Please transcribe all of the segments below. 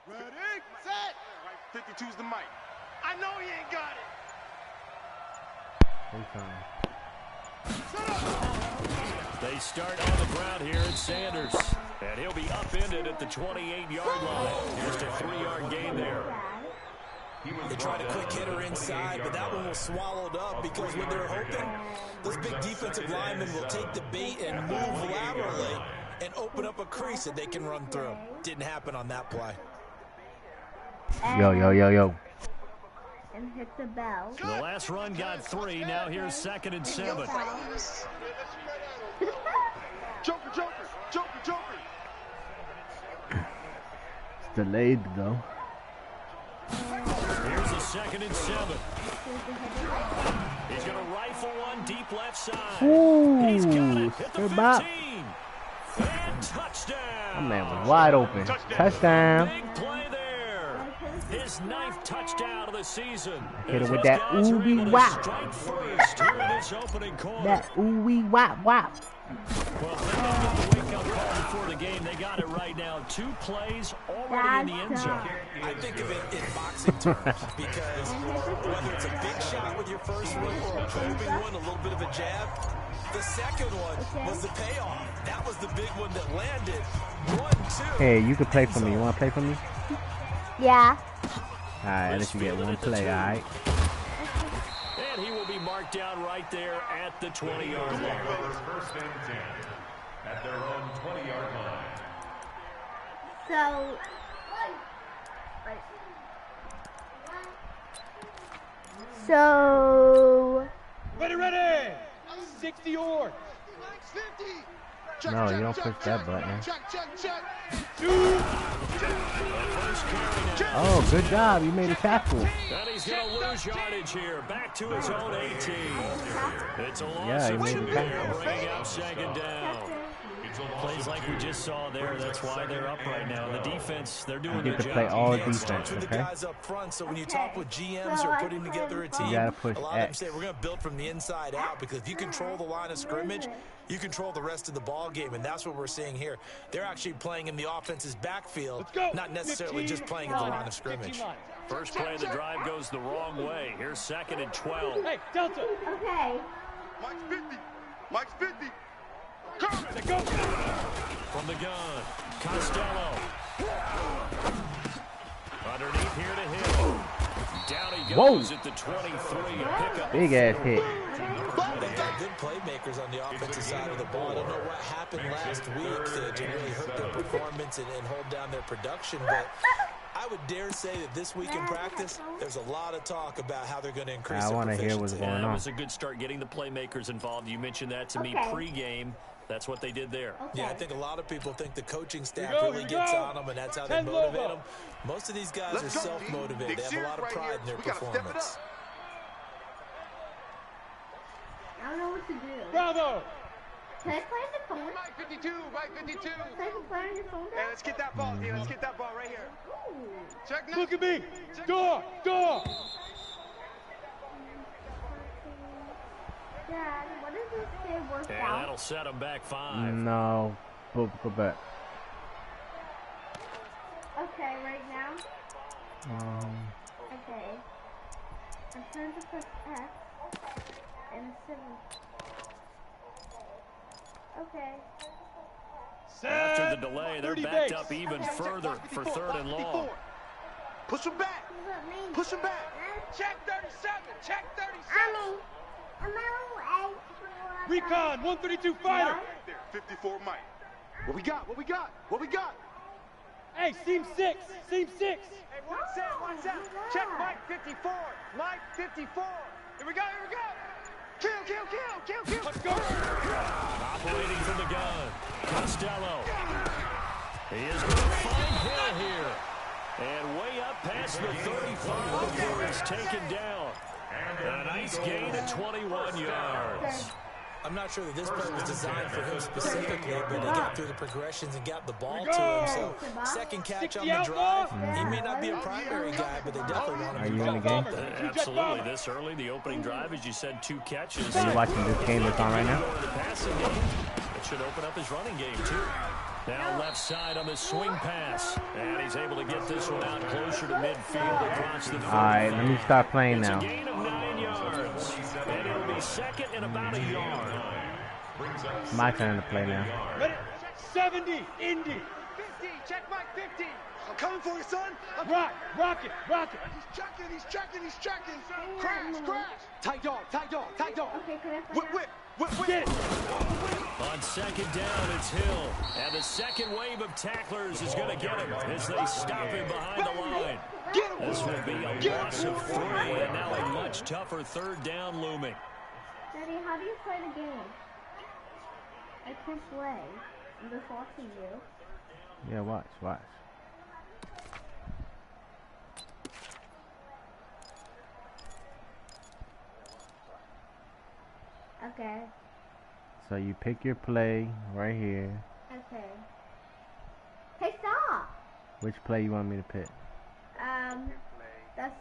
Ready, set. 52's the mic. I know he ain't got it. They start on the ground here at Sanders. And he'll be upended at the 28-yard line. Here's a 3-yard gain there. They tried a quick hitter inside, but that one was swallowed up because when they're hoping, those big defensive linemen will take the bait and move laterally and open up a crease that they can run through. Didn't happen on that play. Yo. And hit the bell. The last run got 3. Now here's 2nd and 7. Joker. It's delayed though. Here's a 2nd and 7. He's going to rifle one deep left side. Ooh, he's got it. Hit the 15. And touchdown. That man was wide open. Touchdown. Big play there. His 9th touchdown of the season. Hit it with that ooh-wee wop. That ooh-wee wop. Well, if they didn't get the wake-up call before the game, they got it right now. 2 plays already in the end zone. I think of it in boxing terms because whether it's a big shot with your first one or a probing one, a little bit of a jab, the second one was the payoff. That was the big one that landed. 1-2. Hey, you can play for me. You want to play for me? Yeah. All right, I'll let you get one play, all right? And he will be marked down right there at the 20-yard line. First and 10 at their own 20-yard line. So. Ready. 60 yards. No, you don't push that button. Oh, good job. You made a tackle. And he's going to lose yardage here. Back to his own 18. It's a loss. Yeah, he made a tackle. Bringing up 2nd down. Plays like we just saw there. That's why they're up right now. The defense, they're doing their job. You get to play all defense, okay? The guys up front, so when you talk with GMs or putting together a team, you gotta push a lot of them say we're going to build from the inside out because if you control the line of scrimmage, you control the rest of the ball game, and that's what we're seeing here. They're actually playing in the offense's backfield, not necessarily just playing in the line of scrimmage. First play of the drive goes the wrong way. Here's 2nd and 12. Hey, Delta. Okay. Mike's 50. From the gun, Costello. Underneath here to Hill. Down he goes at the 23. A pickup. Big ass hit. They've got good playmakers on the offensive side of the ball. I don't know what happened last week to really hurt their performance and hold down their production, but I would dare say that this week in practice, there's a lot of talk about how they're going to increase their proficiency. I want to hear what's going on. That was a good start getting the playmakers involved. You mentioned that to me pregame. That's what they did there. Yeah, I think a lot of people think the coaching staff really gets on them, and that's how they motivate them. Most of these guys are self-motivated. They have a lot of pride in their performance. I don't know what to do. Bravo! Can I play the phone? Mike 52. Can I play on your phone? Hey, let's get that ball. Let's get that ball right here. Ooh. Check now. Look at me. Door. Dad, what does this say work And out? that'll set them back 5. No. Go back. Okay, right now? Okay. I'm trying to press X and a 7. Okay. After the delay, they're backed up even further for 3rd and long. Push him back. Check 37. Check 37. Recon, 132 fighter. There, 54 Mike. What we got? Hey, seam 6. Hey, one set. Check Mike 54. Mike 54. Here we go. Kill. Let's go. Operating from the gun, Costello. He is going to find Hill here. And way up past the 35 where he's taken down. A nice gain at 21 yards. I'm not sure that this play was designed for him specifically, but he got through the progressions and got the ball to him. So, second catch on the drive. He may not be a primary guy, but they definitely want him to Are you in the game? Absolutely. This early, the opening drive, as you said, 2 catches. Are you watching this game that's on right now? The passing game. It should open up his running game, too. Now left side on the swing pass. And he's able to get this one out closer to midfield across the field. All right, let me start playing now. It's a gain of 9 yards. And it'll be second and about a yard. My turn to play now. Ready? 70, Indy. 50, check Mike 50. I'm coming for you, son. Rock it. He's checking. Crash. Tight dog. Whip. Get it. On second down, it's Hill. And the second wave of tacklers is going to get him as they stop him behind the line. This will be a loss of 3, and now a much tougher third down looming. Daddy, how do you play the game? I can't play. I'm just watching you. Yeah, watch. Okay. So you pick your play right here. Okay. Hey, stop! Which play you want me to pick? That's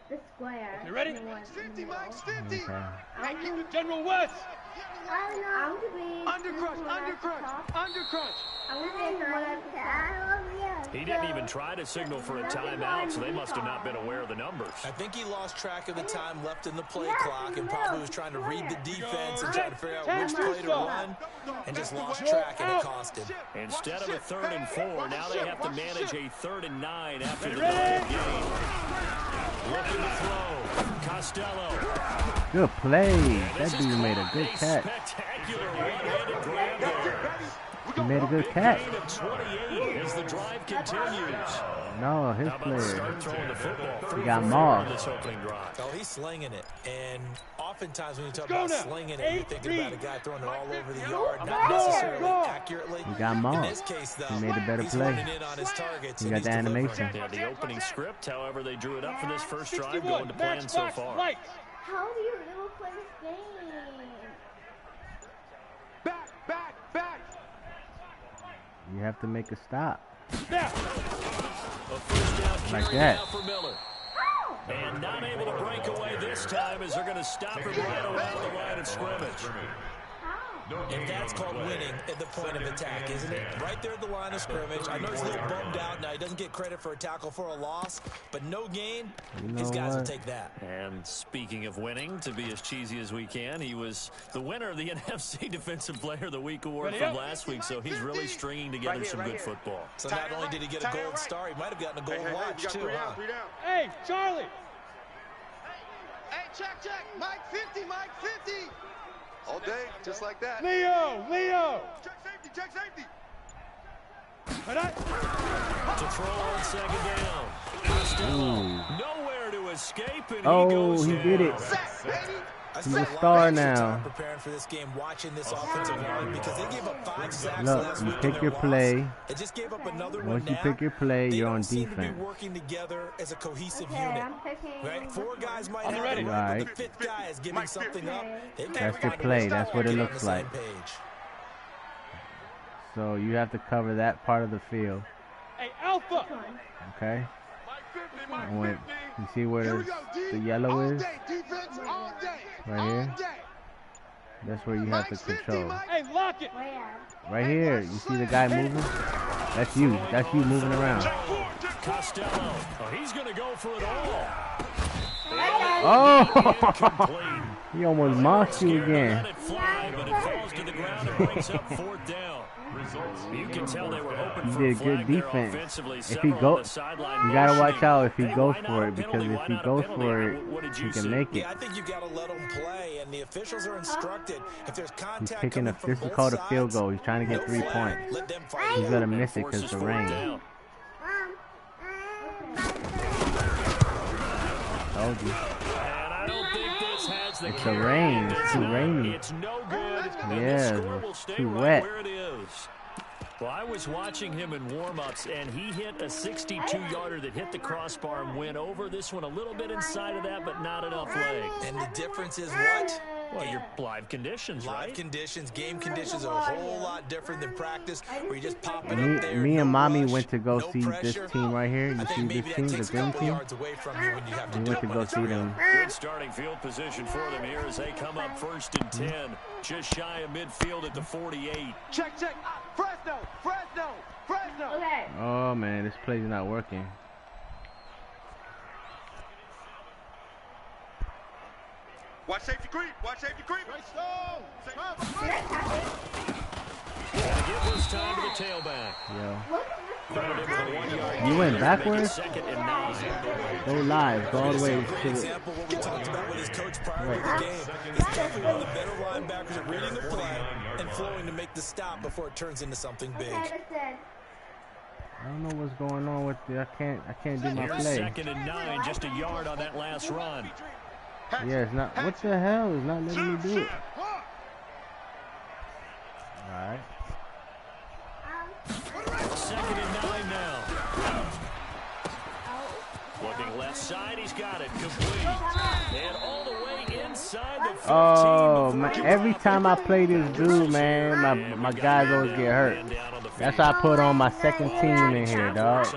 the square. You ready? 50, Mike, 50. Okay. Right, give it General West. I'm to be... Undercrunch. He didn't even try to signal for a timeout, so they must have not been aware of the numbers. I think he lost track of the time left in the play clock and probably was trying to read the defense and trying to figure out which play to run and just lost track and it cost him. Instead of a 3rd and 4, now they have to manage a 3rd and 9 after the double game. Looking to throw. Costello. Good play. That dude made a good catch. Spectacular one-handed grab there. He made a good catch. Gain of 28 as the drive continues. No, his How about player. start throwing the football? He got mobbed. This opening drive. Oh, he's slinging it. And oftentimes when you talk about slinging it, you're thinking about a guy throwing it all over the yard, not necessarily accurately. He got mobbed. In this case, though, He made a better he's play. honing in on his targets. He got the animation. Yeah, the opening script, however, they drew it up for this first drive, going to plan so far. How do you ever play this game? Back. You have to make a stop. A first down Like carry that. now for Miller. And not able to break away this time as they're going to stop him right around the line of scrimmage. And that's called winning at the point of attack, isn't it? Right there at the line of scrimmage. I know he's a little bummed out. Now, he doesn't get credit for a tackle for a loss, but no gain, these guys will take that. And speaking of winning, to be as cheesy as we can, he was the winner of the NFC Defensive Player of the Week award from last week, so he's really stringing together some good football. So not only did he get a gold star, he might have gotten a gold watch, too, huh? Hey, Charlie. Hey, check. Mike 50. All day, just like that. Leo. Check safety. To throw on second down. Costello nowhere to escape, and Oh, he goes he down. did it. He's a star now. Preparing for this game, watching this offensive line because they gave up 5 sacks Look, last you week. pick your play. They just gave up another one Once you now. pick your play, They you're don't on seem to be defense. working together as a cohesive Okay, unit. I'm picking. Right? 4 guys might I'm have ready. it right, Right. but the 5th guy is giving something up. They've got That's to the find a play. way to That's what it get on looks the same like. page. So you have to cover that part of the field. Hey, Alpha. Okay? Mike And when 50. you see where the yellow is? Defense all day. Right here? That's where you have to control. Hey, lock it. Where? Right here. You see the guy moving? That's you. That's you moving around. Costello. Oh, he's going to go for it all. Oh! Incomplete. He almost mossed you Let again. it fly, but it falls to the ground and brings up 4th down. You can tell they were hoping He for a did good flag there defense. offensively. If he Several on go, the sideline you gotta watch motioning. out if he Hey, goes why for not it, a because penalty? if Why he not a goes penalty? for it, What did you he see? can make it. Yeah, I think you got to let them play, and the officials are instructed. If there's He's contact picking coming a. from This is both called a field sides, goal. He's trying to get no 3 flag. points. Let them fight. He's gonna miss it Forces because the 4th rain. down. Told you. And I don't think this has the It's the carry. rain. It It's does too not. rainy. It's no good. And Yeah, the score will it's stay too right wet. where it is. Well, I was watching him in warm-ups, and he hit a 62-yarder that hit the crossbar and went over. This one a little bit inside of that, but not enough leg. And the difference is what? Well, your live conditions, Live right? conditions, game conditions are a whole lot different than practice, where you just pop it up there. Me and no Mommy rush, went to go no see pressure. this team right here. I You see think maybe this that team, the takes a green couple team? yards away from you when you have to We do went it to when go it's see real. them. Good starting field position for them here as they come up 1st and 10. Just shy of midfield at the 48. Check. Fresno. Oh man, this play's not working. Watch safety creep. Watch safety creep. Gotta give this time to the tailback. Yo. Credited for 1 yard. You went gain, backwards? Second and 9. Go live. Go all the way to Great the... example of what we talked about with his coach prior to the game. It's definitely one of the better linebackers at reading the play and flowing to make the stop before it turns into something big. I don't know what's going on with the... I can't do my Here's play. second and 9, just a yard on that last run. Yeah, it's not... What the hell? It's not letting me do it. Alright. Second and 9 now. Looking left side, he's got it. Complete. And all the way inside the 15. Oh, man. Every time I play this dude, man, my guys always get hurt. That's why I put on my second team in here, dog.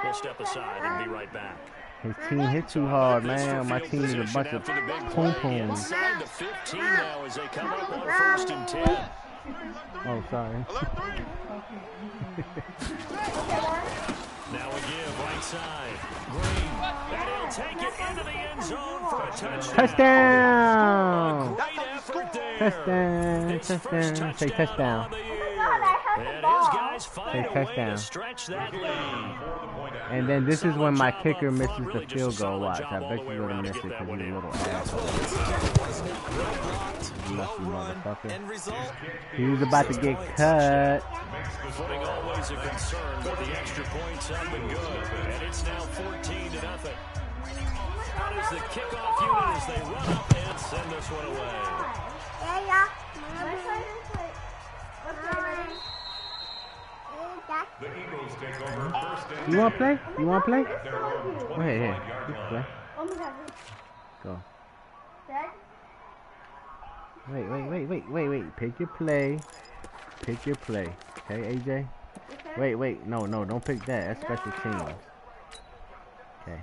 We'll step aside and be right back. His team hit too hard, man. My team is a bunch of poom-pooms. Inside the 15 now as they come up on 1st and 10. Oh, sorry. Now again, right side. Green. And he'll take it into the end zone for a touchdown. Touchdown! Great effort there. Touchdown! His first Touchdown! Say of touchdown. the year. And his guys find Say a way touchdown. to stretch that lead. And then this is when my kicker misses the field goal. Watch, I bet you would have missed it because he's a little asshole. Lucky motherfucker. End result. He was about to get cut. Footing always a concern, but the extra points have been good. And it's now 14-0. Out is the kickoff unit as they run up and send this one away. The Eagles take over first and You want to play? You want to play? at their own Go ahead, here. 21-yard You can play. line. Go. Wait. Pick your play. Pick your play. Okay, AJ? Wait. No, don't pick that. That's special teams. Okay.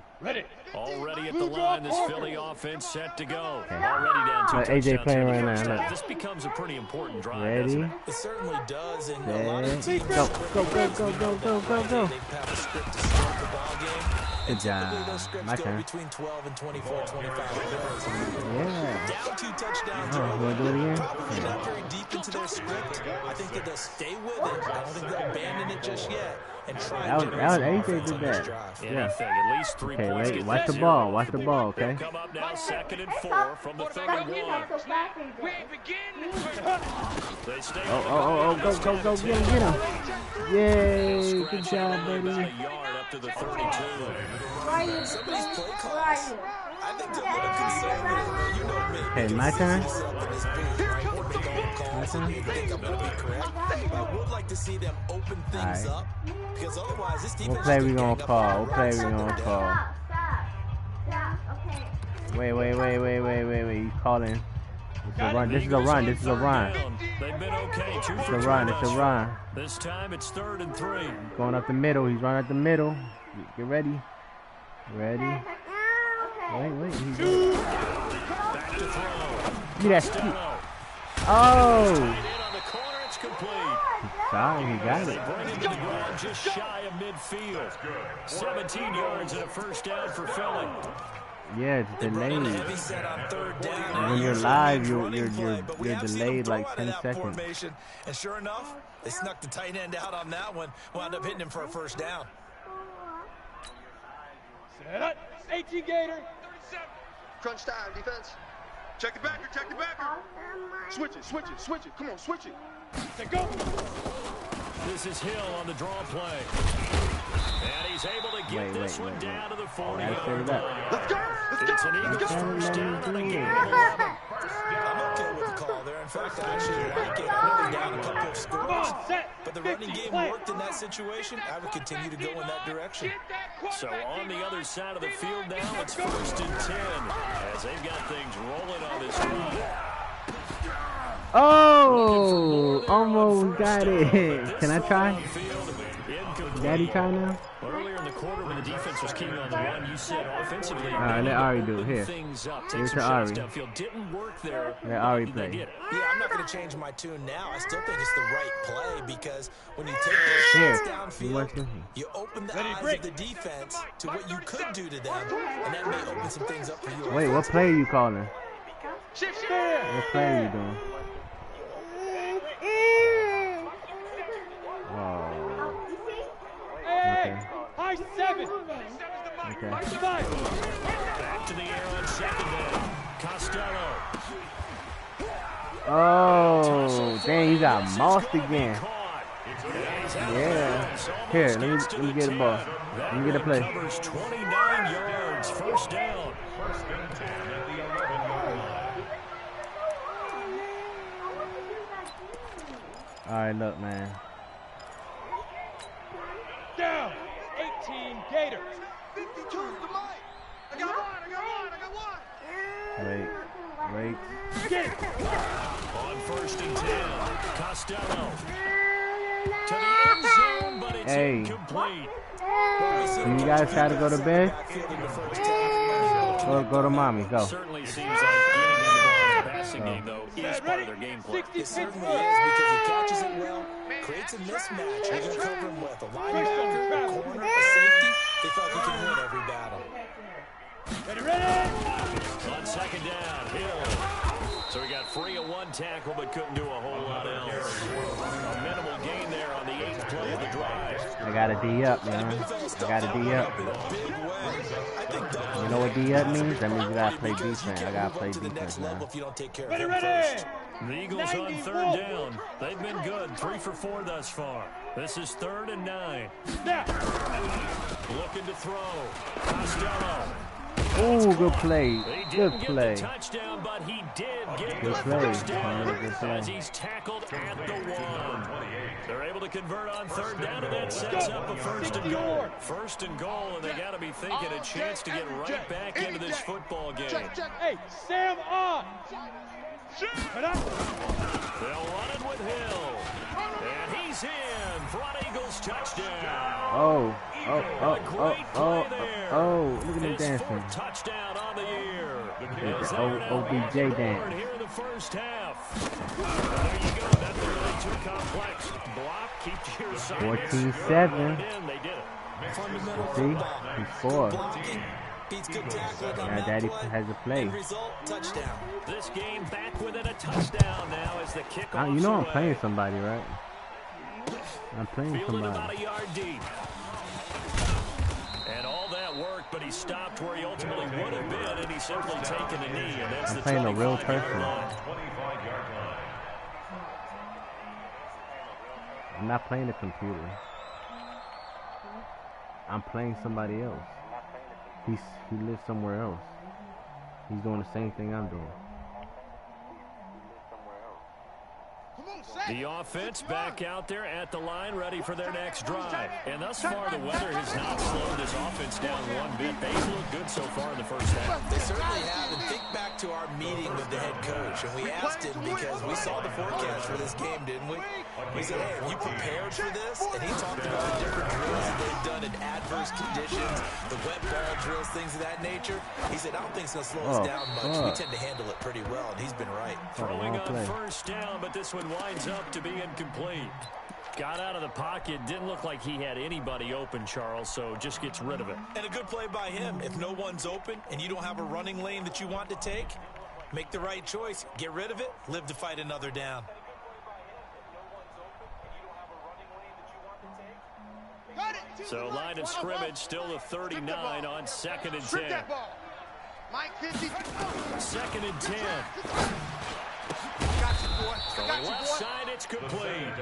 Already at the line, this Philly offense set to go. Okay. Already down 2 Let AJ touchdowns play in the right first now, half. look. This becomes a pretty important drive, Ready? doesn't it? It certainly does, and a lot of Set. teams Go. They have a script to start the ball game. Good Typically, job. those scripts My go turn. between 12 and 24, 25 plays. Yeah. Down 2 touchdowns Oh, you want to do it again? probably not very deep into their script. I think that they'll stay with it. I don't think they'll abandon it just yet. And try That and was generate some AJ offense did on this that. drive. Yeah. Anything, at least 3 Okay, points. wait. Get Watch that the zero. ball. Watch the ball, okay? Come up now, 2nd and 4 from the 31. They stay Oh, go. Get him. Yay. Good job, about baby. a yard up to the 32. Some of these play calls, I think they're a little conservative. You know me. Okay, my turn. This up in this booth, right? We'll make all calls, and you think I'm going to be correct. But I would like to see them open things up, because otherwise this defense What play is we gonna gonna gang up call? on What play we runs. gonna call? Wait. He's calling. It's a run. This is a run. They've been okay. 2 for 2 It's a run. This time it's 3rd and 3. Going up the middle. He's running up the middle. Get ready. Wait. He's Back to throw. Give me that. Costello. Oh. Tight end on the corner. It's complete. Sorry, he got They it. bring him to the ground just shy of midfield. 17 yards and a first down for Philly. Yeah, it's Running a delayed. heavy set on 3rd down. When you're Usually live, it's a you're running play, but we have seen them delayed throw like out of 10 that seconds. formation. And sure enough, they snuck the tight end out on that one. Wound up hitting him for a first down. Set up. 18 Gator. Crunch time, defense. Check the backer. Switch it. Come on, switch it. Say go. This is Hill on the draw play. And he's able to get this one down to the 40-yard line. Let's go. It's an Eagles first down on a game. I'm okay with the call there. In fact, I actually like it. I know they're down a couple of scores, but the running game worked in that situation. I would continue to go in that direction. So on the other side of the field now, it's 1st and 10 as they've got things rolling on this run. Oh, almost got it. Can I try? Daddy try now? Earlier in the quarter when the defense was keying on the run, you said offensively, All right, let Ari do it. Here. things up, Give take it some to shots Ari. downfield. Didn't work there. Let Ari They play. did it. Yeah, I'm not going to change my tune now. I still think it's the right play because when you take those shots downfield, you open the eyes of the defense to what you could do to them, and that may open some things up for you. Wait, what play are you calling? What play are you doing? Oh. Okay. High 7. Okay. Back to the air on second down. Costello. Oh, dang, you got mossed again. Yeah. Here, let me get a ball. Let me get a play. 29 yards, first down. All right, look, man. Down. 18 Gators. 52 to Mike. I got one. Wait. Get it. On first and 10, Costello. To the end zone, but it's incomplete. You guys got to go to bed? Go to mommy, go. Certainly seems like getting into the passing game, though, is part of their game plan. It certainly is, because he catches it well, creates a mismatch. You're going to cover him with a linebacker, a corner, a safety. They felt he can win every battle. Ready. On second down, Hill. So he got free of one tackle, but couldn't do a whole lot else. A minimal gain there on the 8th play of the drive. I got a D up, man. I got a D up. You know what D up means? That means you got to play defense. I got to play defense, man. Ready. The Eagles on third down. They've been good. 3 for 4 thus far. This is 3rd and 9. Looking to throw. Costello. Oh, good play. Good play. Touchdown, but he did get Good the play. first down Good play. as he's tackled at the 1. They're able to convert on third down, and that sets up a first and goal. First and goal, and they got to be thinking a chance to get right back into this football game. Hey, Sam on. They'll run it with Hill. And he's in for an Eagles touchdown. Oh, look at him His dancing. 4th touchdown on the year. OBJ dance. Here in the first half. There you go. Nothing really too complex. Block, keep your side. 14-7. They did it. See? He's 4. Beats good tackling on Now Daddy has a play. End result, touchdown. This game back within a touchdown now as the kickoff. You know I'm playing somebody, right? I'm playing Fielded about somebody. a yard deep. And all that work, but he stopped where he ultimately would have been, and he's simply taken a knee. And that's I'm the playing a real 25-yard person. line. I'm not playing the computer. I'm playing somebody else. He lives somewhere else. He's doing the same thing I'm doing. The offense back out there at the line, ready for their next drive. And thus far, the weather has not slowed this offense down one bit. They've looked good so far in the first half. They certainly have. And think back to our meeting with the head coach, and we asked him because we saw the forecast for this game, didn't we? We said, hey, are you prepared for this? And he talked about the different drills that they've done in adverse conditions, the wet ball drills, things of that nature. He said, I don't think it's going to slow us down much. We tend to handle it pretty well, and he's been right. Throwing on first down, but this one winds up to be incomplete. Got out of the pocket. Didn't look like he had anybody open, Charles, so just gets rid of it. And a good play by him. If no one's open and you don't have a running lane that you want to take, make the right choice. Get rid of it. Live to fight another down. So line of scrimmage still the 39 on 2nd and 10. Second and 10. From the left side, it's complete.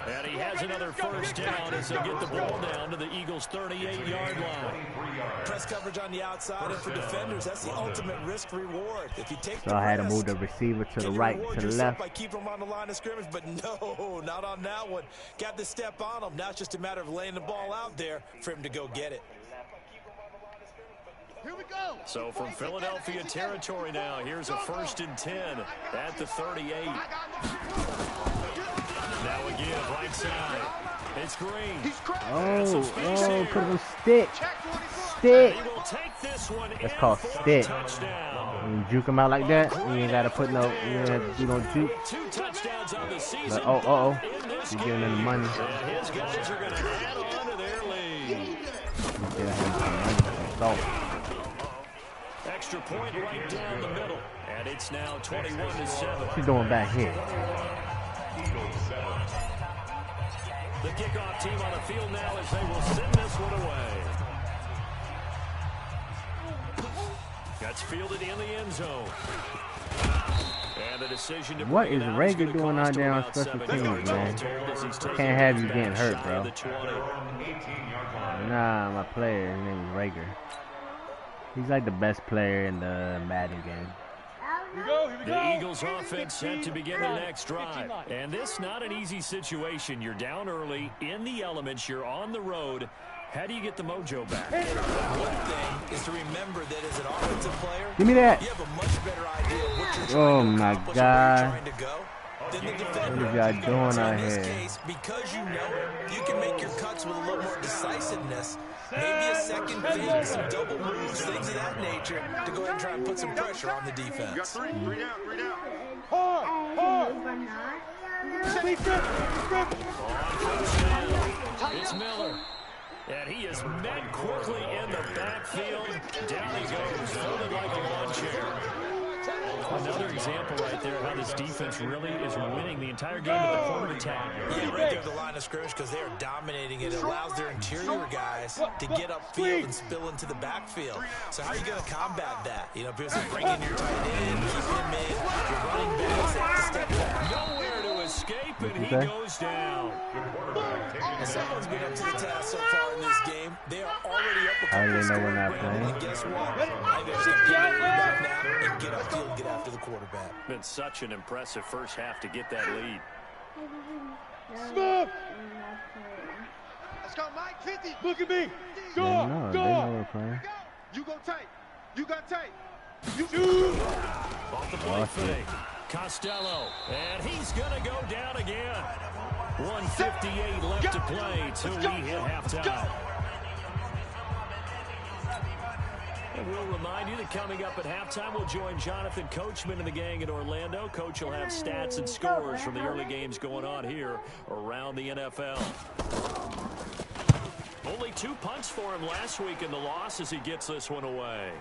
And he has another first down as they get the ball down to the Eagles' 38-yard line. Press coverage on the outside, and for defenders, that's the ultimate risk reward. If you take So I had to move the receiver to the right, to the left. By keeping him on the line of scrimmage, but no, not on that one. Got the step on him. Now it's just a matter of laying the ball out there for him to go get it. Here we go. So from Philadelphia territory now, here's a 1st and 10 at the 38. Now again, right side. It's Green. Put him stick. Stick. He will take this one. That's called stick. When you juke him out like that, you ain't gotta put no, you ain't have to do no juke. 2 touchdowns on the season. But, You giving them the money. And his guys are going to add on to their lead. You giving him some money, some salt. Extra point right down the middle. And it's now 21-7. What's he doing back here? The kickoff team on the field now as they will send this one away. That's fielded in the end zone. And the decision to what is Rager doing out there on special teams, man? Can't have you getting hurt, bro. Nah, my player, his name is Rager. He's like the best player in the Madden game. The Eagles offense set to begin the next drive. And this not an easy situation. You're down early, in the elements, you're on the road. How do you get the mojo back? One thing is to remember that as an offensive player, give me that. You have a much better idea of what you're Oh trying to my accomplish God. and where you're trying to go than the defender. What are y'all doing So out in this here? case, because you know it, you can make your cuts with a little more decisiveness. Maybe a second fake, some double moves, things of that nature, to go ahead and try and put some pressure on the defense. You got three down, 3 down. It's Miller. And he is met quickly in the backfield. Down he goes, folded like a lawn chair. Another example right there how this defense really is winning the entire game at the point of attack. Yeah, right there at the line of scrimmage because they are dominating it. It allows their interior guys to get upfield and spill into the backfield. So how are you going to combat that? You know, because bring in your tight end, keep him in, your running backs have to step back. Nowhere to escape, and he goes down. And someone's been up to the task so far in this game. They are already up a couple I already know we're scoring not ground. playing. And guess what? I think they're just going to back now and get upfield, get after the quarterback. Been such an impressive first half to get that lead. Smith! Let's go, Mike. 50. Look at me. They know we're playing. You go tight. You got tight. You shoot. Off the play fake. Costello. And he's going to go down again. 1:58 left to play till we hit halftime. And we'll remind you that coming up at halftime, we'll join Jonathan Coachman and the gang in Orlando. Coach will have stats and scores from the early games going on here around the NFL. Only 2 punts for him last week in the loss as he gets this one away.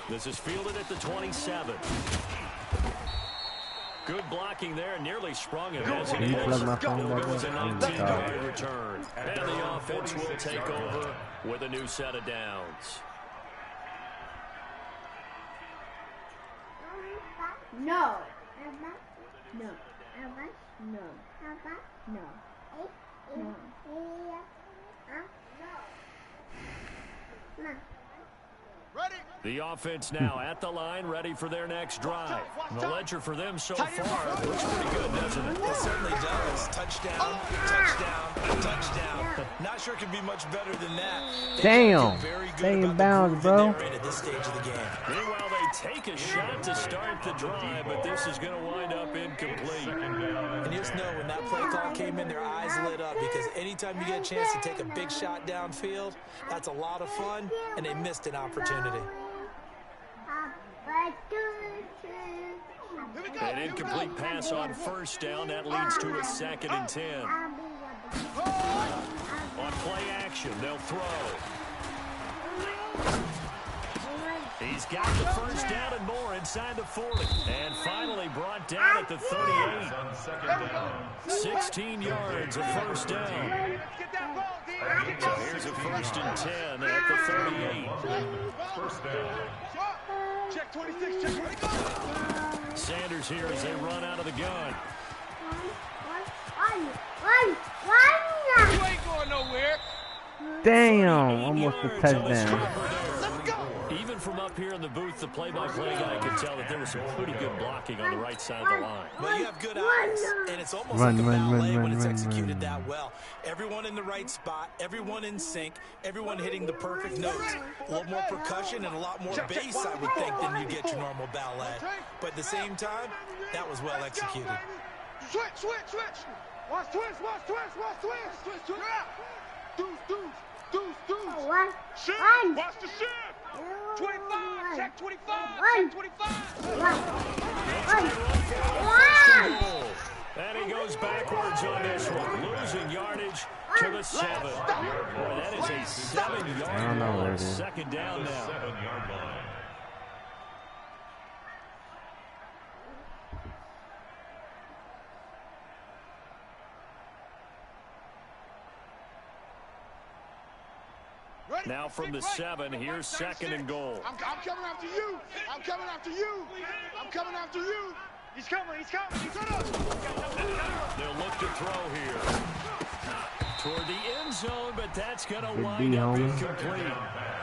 This is fielded at the 27. Good blocking there, nearly sprung him as Can you plug my phone back it was a up? 19-yard return. And the offense will take over with a new set of downs. No. No. No. No. No. Ready? The offense now at the line, ready for their next drive. And the ledger for them so far looks pretty good, doesn't it? It certainly does. Touchdown, touchdown, touchdown. Not sure it could be much better than that. Damn. Stay in bounds, bro. At this stage of the game. Meanwhile, they take a shot to start the drive, but this is going to wind up incomplete. And just know when that play call came in, their eyes lit up because anytime you get a chance to take a big shot downfield, that's a lot of fun, and they missed an opportunity. An incomplete pass on first down. That leads to a 2nd and 10. On play action, they'll throw. He's got the first down and more inside the 40. And finally brought down at the 38. 16 yards of first down. So here's a 1st and 10 at the 38. First down. Check 26. Check 26. Sanders here as they run out of the gun. You ain't going nowhere. Damn, almost a touchdown. Even from up here in the booth, the play-by-play guy could tell that there was some pretty good blocking on the right side of the line. Well, you have good eyes, and it's almost like a ballet when it's executed that well. Everyone in the right spot, everyone in sync, everyone hitting the perfect notes. A little more percussion and a lot more bass, I would think, than you get your normal ballet. But at the same time, that was well executed. Switch. Watch twist. Twist. Deuce. Shift. Watch the shift. 25. Check 25. Check 25. And he goes backwards on this one, losing yardage to the 7. Boy, that is a 7-yard line. Second down now. 7-yard line. Now from the 7, here's 2nd and goal. I'm coming after you. I'm coming after you. I'm coming after you. He's coming. He's coming. He's coming. They'll look to throw here. Toward the end zone, but that's going to wind up incomplete.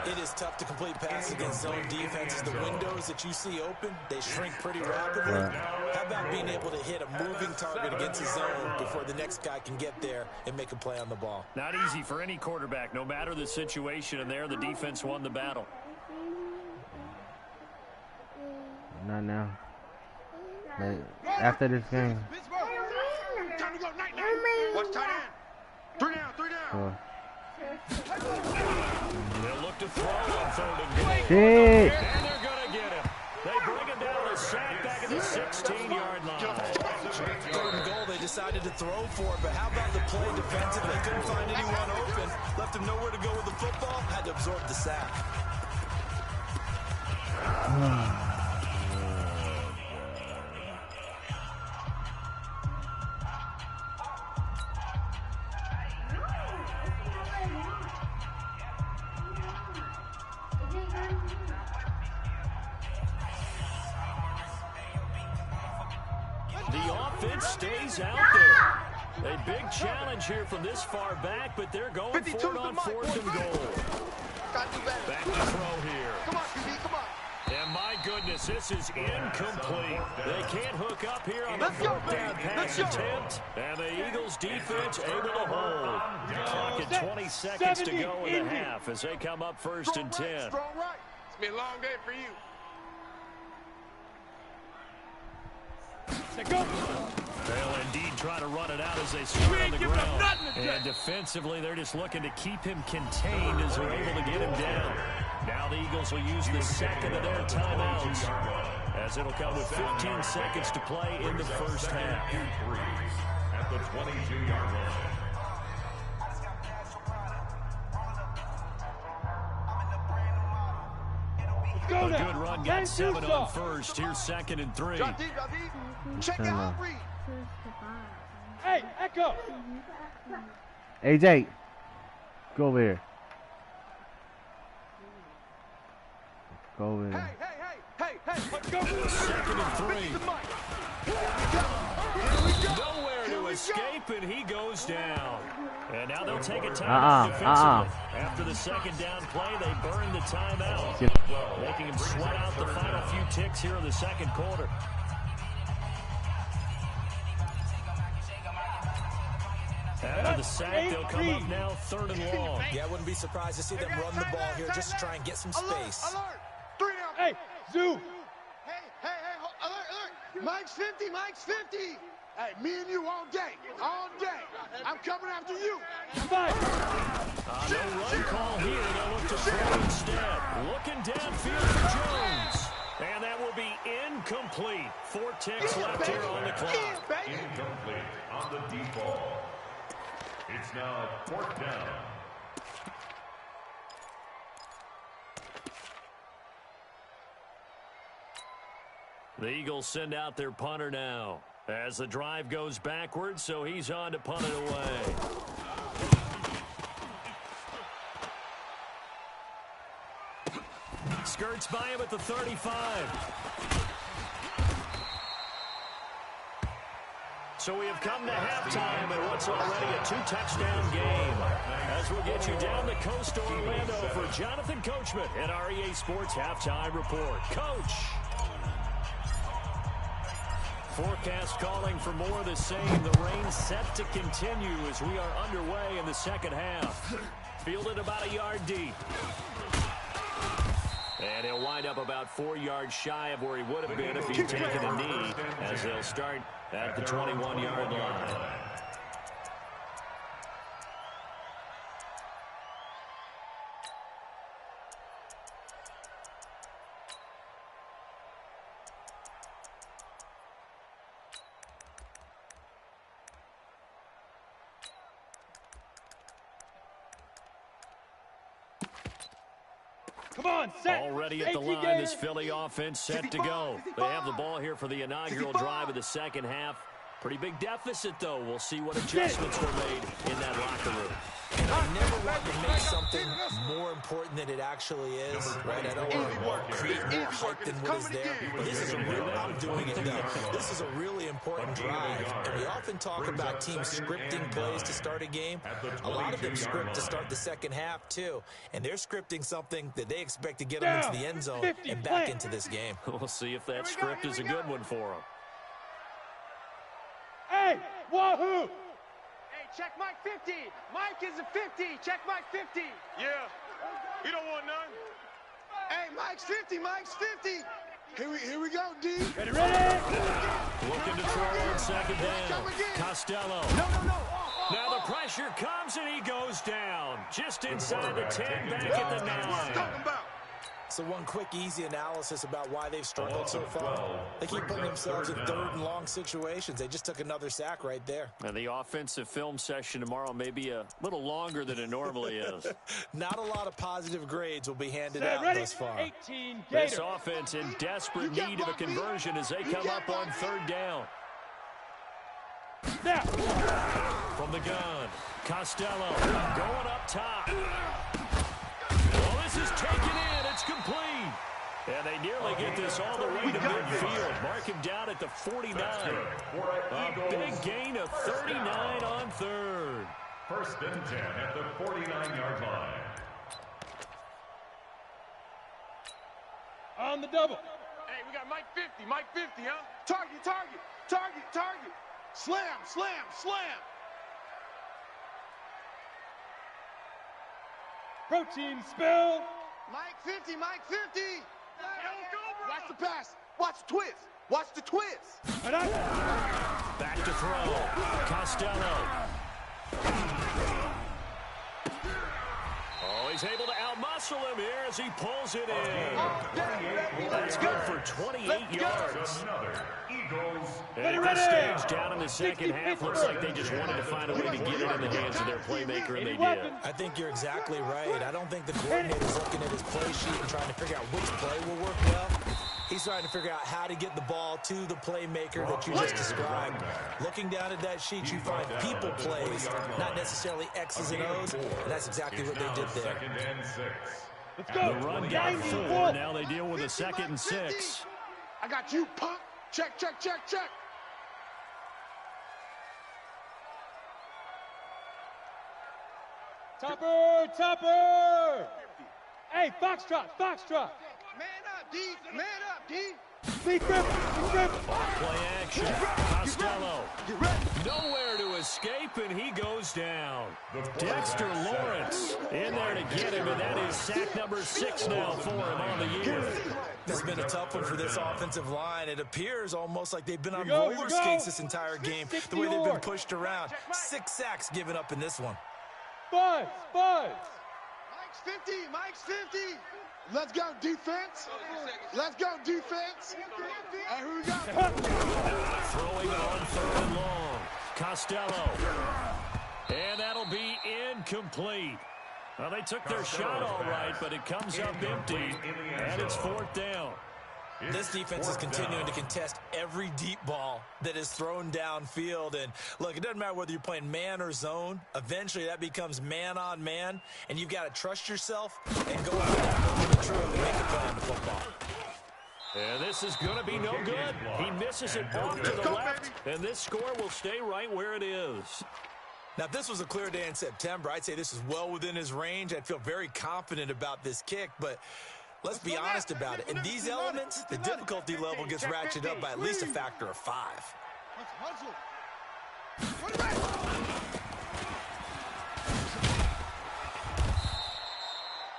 It is tough to complete passes against zone defenses. The windows that you see open, they shrink pretty rapidly. How about being able to hit a moving target against a zone before the next guy can get there and make a play on the ball? Not easy for any quarterback, no matter the situation, and there the defense won the battle. Not now. But after this game. Time to go. Night, night. Watch tight end. 3 down, 3 down. They'll look to throw on 3rd and goal. Shit. And they're going to get him. They bring him down a sack back at the 16-yard line. 3rd and goal, they decided to throw for it, but how about the play defensively? Couldn't find anyone open. Left him nowhere to go with the football. Had to absorb the sack. The offense stays out there. A big challenge here from this far back, but they're going for it on 4th and goal. Back to throw here. Come on, QB, come on. And my goodness, this is incomplete. They can't hook up here on the 4th down pass attempt. And the Eagles defense able to hold. Clock at 20 seconds to go in the half as they come up 1st and 10. Strong right. It's been a long day for you. They'll indeed try to run it out as they start on the ground. And defensively, they're just looking to keep him contained as they're able to get him down. Now the Eagles will use the 2nd of their timeouts as it'll come with 15 seconds to play in the first half. At the 22-yard line. A good run, got 7 on 1st. Here's 2nd and 3. Drop deep, drop deep. Check out read. Hey, Echo. AJ, go over here. Go over here. Hey, let's go. 2nd and 3. Nowhere to escape, and he goes down. And now they'll take a timeout defensively. After the 2nd down play, they burn the timeout, making him sweat out the final few ticks here in the 2nd quarter. After the sack, they'll come up now 3rd and long. Yeah, I wouldn't be surprised to see them run the ball here just to try and get some space. Alert. 3 down. Hey, Zoo. Hey, alert. Mike's 50, Mike's 50. Hey, me and you all day. I'm coming after you. Bye. No run call here. They'll look to throw instead. Looking downfield for Jones. And that will be incomplete. 4 ticks left here on the clock. Incomplete on the deep ball. It's now 4th down. The Eagles send out their punter now as the drive goes backwards, so he's on to punt it away. Skirts by him at the 35. So we have come to halftime in what's already a 2-touchdown game. As we'll get you down the coast to Orlando for Jonathan Coachman at our EA Sports Halftime Report. Coach! Forecast calling for more of the same. The rain set to continue as we are underway in the 2nd half. Fielded about a yard deep. And he'll wind up about 4 yards shy of where he would have been if he'd taken a knee, as they'll start at the 21-yard line. Come on, set. Already at the line, this Philly offense set to go. They have the ball here for the inaugural drive of the second half. Pretty big deficit, though. We'll see what adjustments were made in that locker room. And I never want to make something more important than it actually is, right? I don't want to create more hype than what is there. But this is a real, I'm doing it though. This is a really important drive. And we often talk about teams scripting plays to start a game. A lot of them script to start the second half, too. And they're scripting something that they expect to get them into the end zone and back into this game. We'll see if that script is a good one for them. Hey, wahoo! Hey, check Mike 50. Mike is a 50. Check Mike 50. Yeah. You don't want none. Hey, Mike's 50. Mike's 50. Here we go, D. Ready, ready! Looking to throw on second down. Costello. No. Now the pressure comes and he goes down. Just inside the 10, back at the 9. So one quick, easy analysis about why they've struggled so far. They keep putting themselves in third and long situations. They just took another sack right there. And the offensive film session tomorrow may be a little longer than it normally is. Not a lot of positive grades will be handed Set, out ready? thus far. 18 This Gator. offense in desperate need of a conversion as they come up on third down. Now. From the gun, Costello going up top. Well, this is taken in. It's complete. And they nearly get this all the way to midfield. Mark him down at the 49. A big gain of 39 on third. First and 10 at the 49-yard line. On the double. Hey, we got Mike 50. Mike 50, huh? Target. Slam. Protein spill. Mike 50. Watch the pass. Watch the twist. And I... Back to throw. Costello. Oh, he's able to outmuscle him here as he pulls it in. That's good for 28 yards. And at this stage, down in the second half, looks like they just wanted to find a way to get it in the hands of their playmaker, and they did. I think you're exactly right. I don't think the coordinator's looking at his play sheet and trying to figure out which play will work well. He's trying to figure out how to get the ball to the playmaker that you just described. Looking down at that sheet, you find people plays, not necessarily X's and O's, and that's exactly what they did there. Let's go. The run got 4. Now they deal with a 2nd and 6. I got you, punk. Check. Topper. Hey, Foxtrot. Man up, D. Big grip. Play action. Costello. Nowhere to escape, and he goes down. Dexter Lawrence in there to get him, and that is sack number 6 now for him on the year. This has been a tough one for this offensive line. It appears almost like they've been on roller skates this entire game, the way they've been pushed around. 6 sacks given up in this one. Buzz. Mike's 50. Let's go, defense. And here we go. Throwing on 3rd and long. Costello. And that'll be incomplete. Well, they took their shot all right, but it comes up empty, and it's 4th down. This defense is continuing to contest every deep ball that is thrown downfield. And, look, it doesn't matter whether you're playing man or zone. Eventually, that becomes man-on-man, and you've got to trust yourself and go out that moment of truth and make a play on the football. And this is going to be no good. He misses it off to the left, and this score will stay right where it is. Now, if this was a clear day in September, I'd say this is well within his range. I'd feel very confident about this kick, but let's be honest about it. In these elements, the difficulty level gets ratcheted up by at least a factor of 5.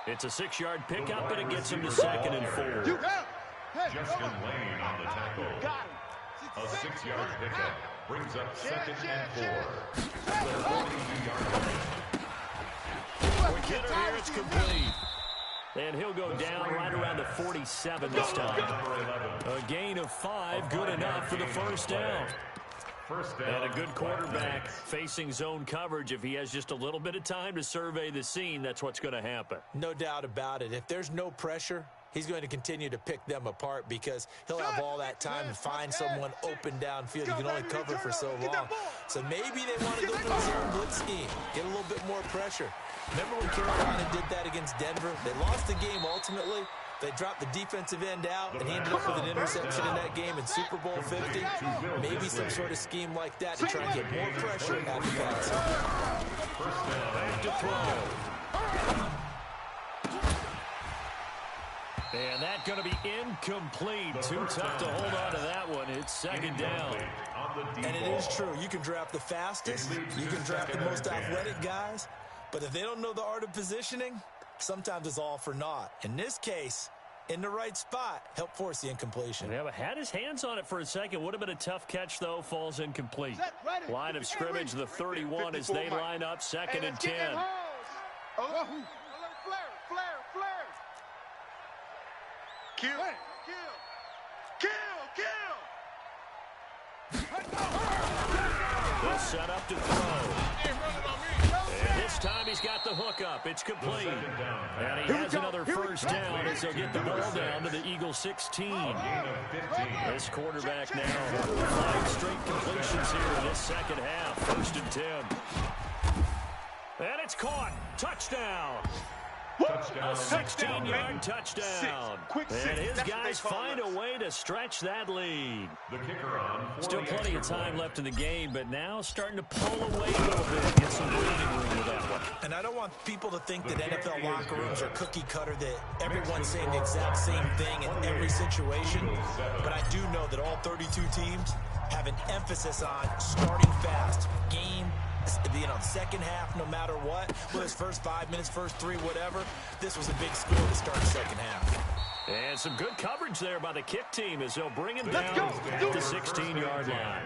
It's a 6-yard pickup, and it gets him to 2nd and 4. Justin Lane on the tackle. A 6-yard pickup brings up 2nd and 4. The 42-yard line. Quick hitter here, it's complete. And he'll go down right around the 47 this time. A gain of 5, good enough for the first down. First down. And a good quarterback facing zone coverage. If he has just a little bit of time to survey the scene, that's what's going to happen. No doubt about it. If there's no pressure, he's going to continue to pick them apart because he'll have all that time to find someone open downfield. You can only cover for so long. So maybe they want to go to the zone blitz scheme, get a little bit more pressure. Remember when Carolina did that against Denver? They lost the game ultimately. They dropped the defensive end out, and he ended up with an interception in that game in Super Bowl 50. Maybe some sort of scheme like that to try and get more pressure at the passer. Back to throw. And that's going to be incomplete. Too tough to hold on to that one. It's second down. And it is true. You can draft the fastest. You can draft the most athletic guys. But if they don't know the art of positioning, sometimes it's all for naught. In this case, in the right spot, help force the incompletion. Yeah, but had his hands on it for a second. Would have been a tough catch, though. Falls incomplete. Line of scrimmage, the 31 as they line up, second and 10. Flare. Kill. They'll set up to throw. And this time he's got the hook up. It's complete. And he has another first down as they'll get the ball down to the Eagles 16. This quarterback now 5 straight completions here in this second half. First and 10. And it's caught. Touchdown. A 16-yard touchdown. And his guys find a way to stretch that lead. Still plenty of time left in the game, but now starting to pull away a little bit. Get some breathing room with that one. And I don't want people to think that NFL locker rooms are cookie cutter, that everyone's saying the exact same thing in every situation. But I do know that all 32 teams have an emphasis on starting fast. Second half, no matter what, whether it's first 5 minutes, first 3, whatever, this was a big score to start the second half. And some good coverage there by the kick team as they'll bring him down at the 16-yard line.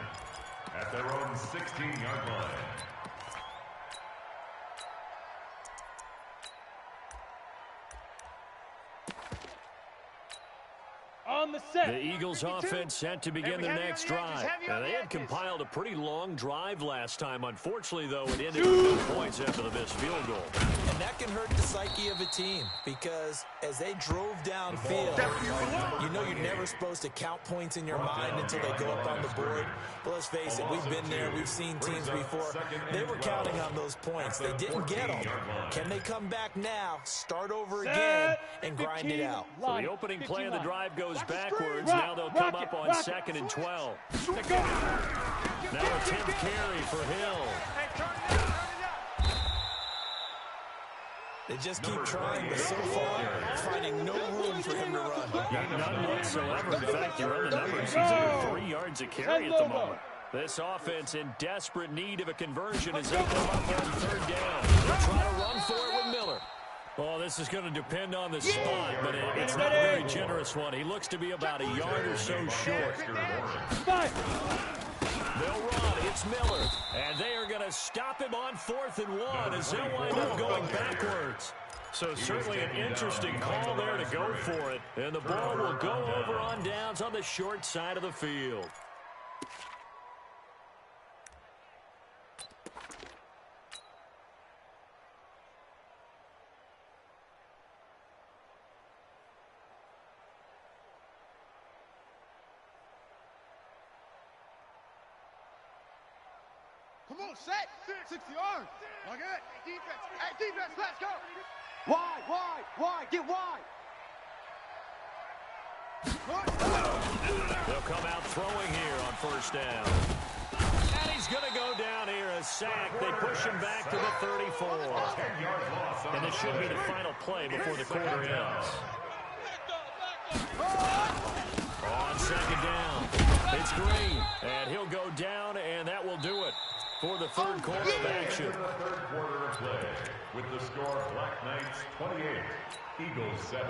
At their own 16-yard line. On the set. The Eagles offense set to begin their next drive. Now, they had compiled a pretty long drive last time. Unfortunately, though, it ended with no points after the missed field goal. And that can hurt the psyche of a team because as they drove downfield, you know you're never supposed to count points in your mind until they go up on the board. But let's face it, we've been there. We've seen teams before. They were counting on those points. They didn't get them. Can they come back now, start over again, and grind it out? So the opening play of the drive goes backwards. Now they'll come up on second and 12. Now a 10th carry for Hill. They just keep trying, but so far, finding no room for him to run. None whatsoever. In fact, you run the numbers. He's under 3 yards a carry at the moment. This offense in desperate need of a conversion as they come up on third down. They'll try to run for it with Miller. Well, this is going to depend on the spot, but it's not a very generous one. He looks to be about a yard or so short. They'll run. It's Miller. And they are going to stop him on 4th and 1 as they'll wind up going backwards. So certainly an interesting call there to go for it. And the ball will go over on downs on the short side of the field. Come on, set. 60 yards. Like it. Hey, defense, let's go. Wide. Get wide. They'll come out throwing here on first down. And he's going to go down here, a sack. They push him back to the 34. And this should be the final play before the quarter ends. On second down, it's Green. And he'll go down, and that will do it for the third quarter of action. Third quarter of play with the score Black Knights 28, Eagles 7.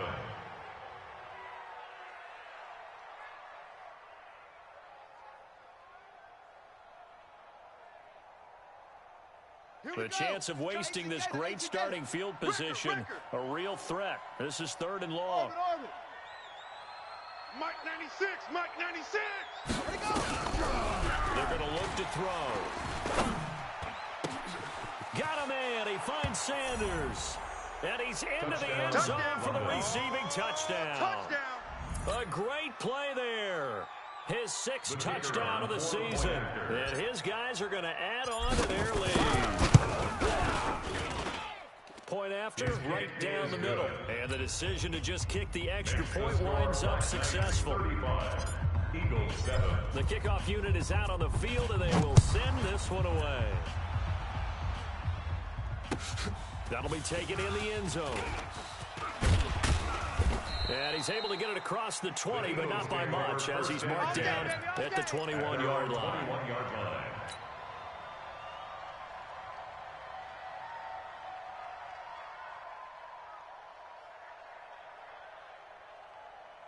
The chance of wasting this great starting field position, a real threat. This is 3rd and long. Mike 96, Mike 96. They're going to look to throw. Got a man. He finds Sanders. And he's into the end zone for the receiving touchdown. Touchdown. A great play there. His sixth touchdown of the season. And his guys are going to add on to their lead. Point after, right down the middle. And the decision to just kick the extra point winds up successful. Eagles 7. The kickoff unit is out on the field, and they will send this one away. That'll be taken in the end zone. And he's able to get it across the 20, but not by much, as he's marked down at the 21-yard line.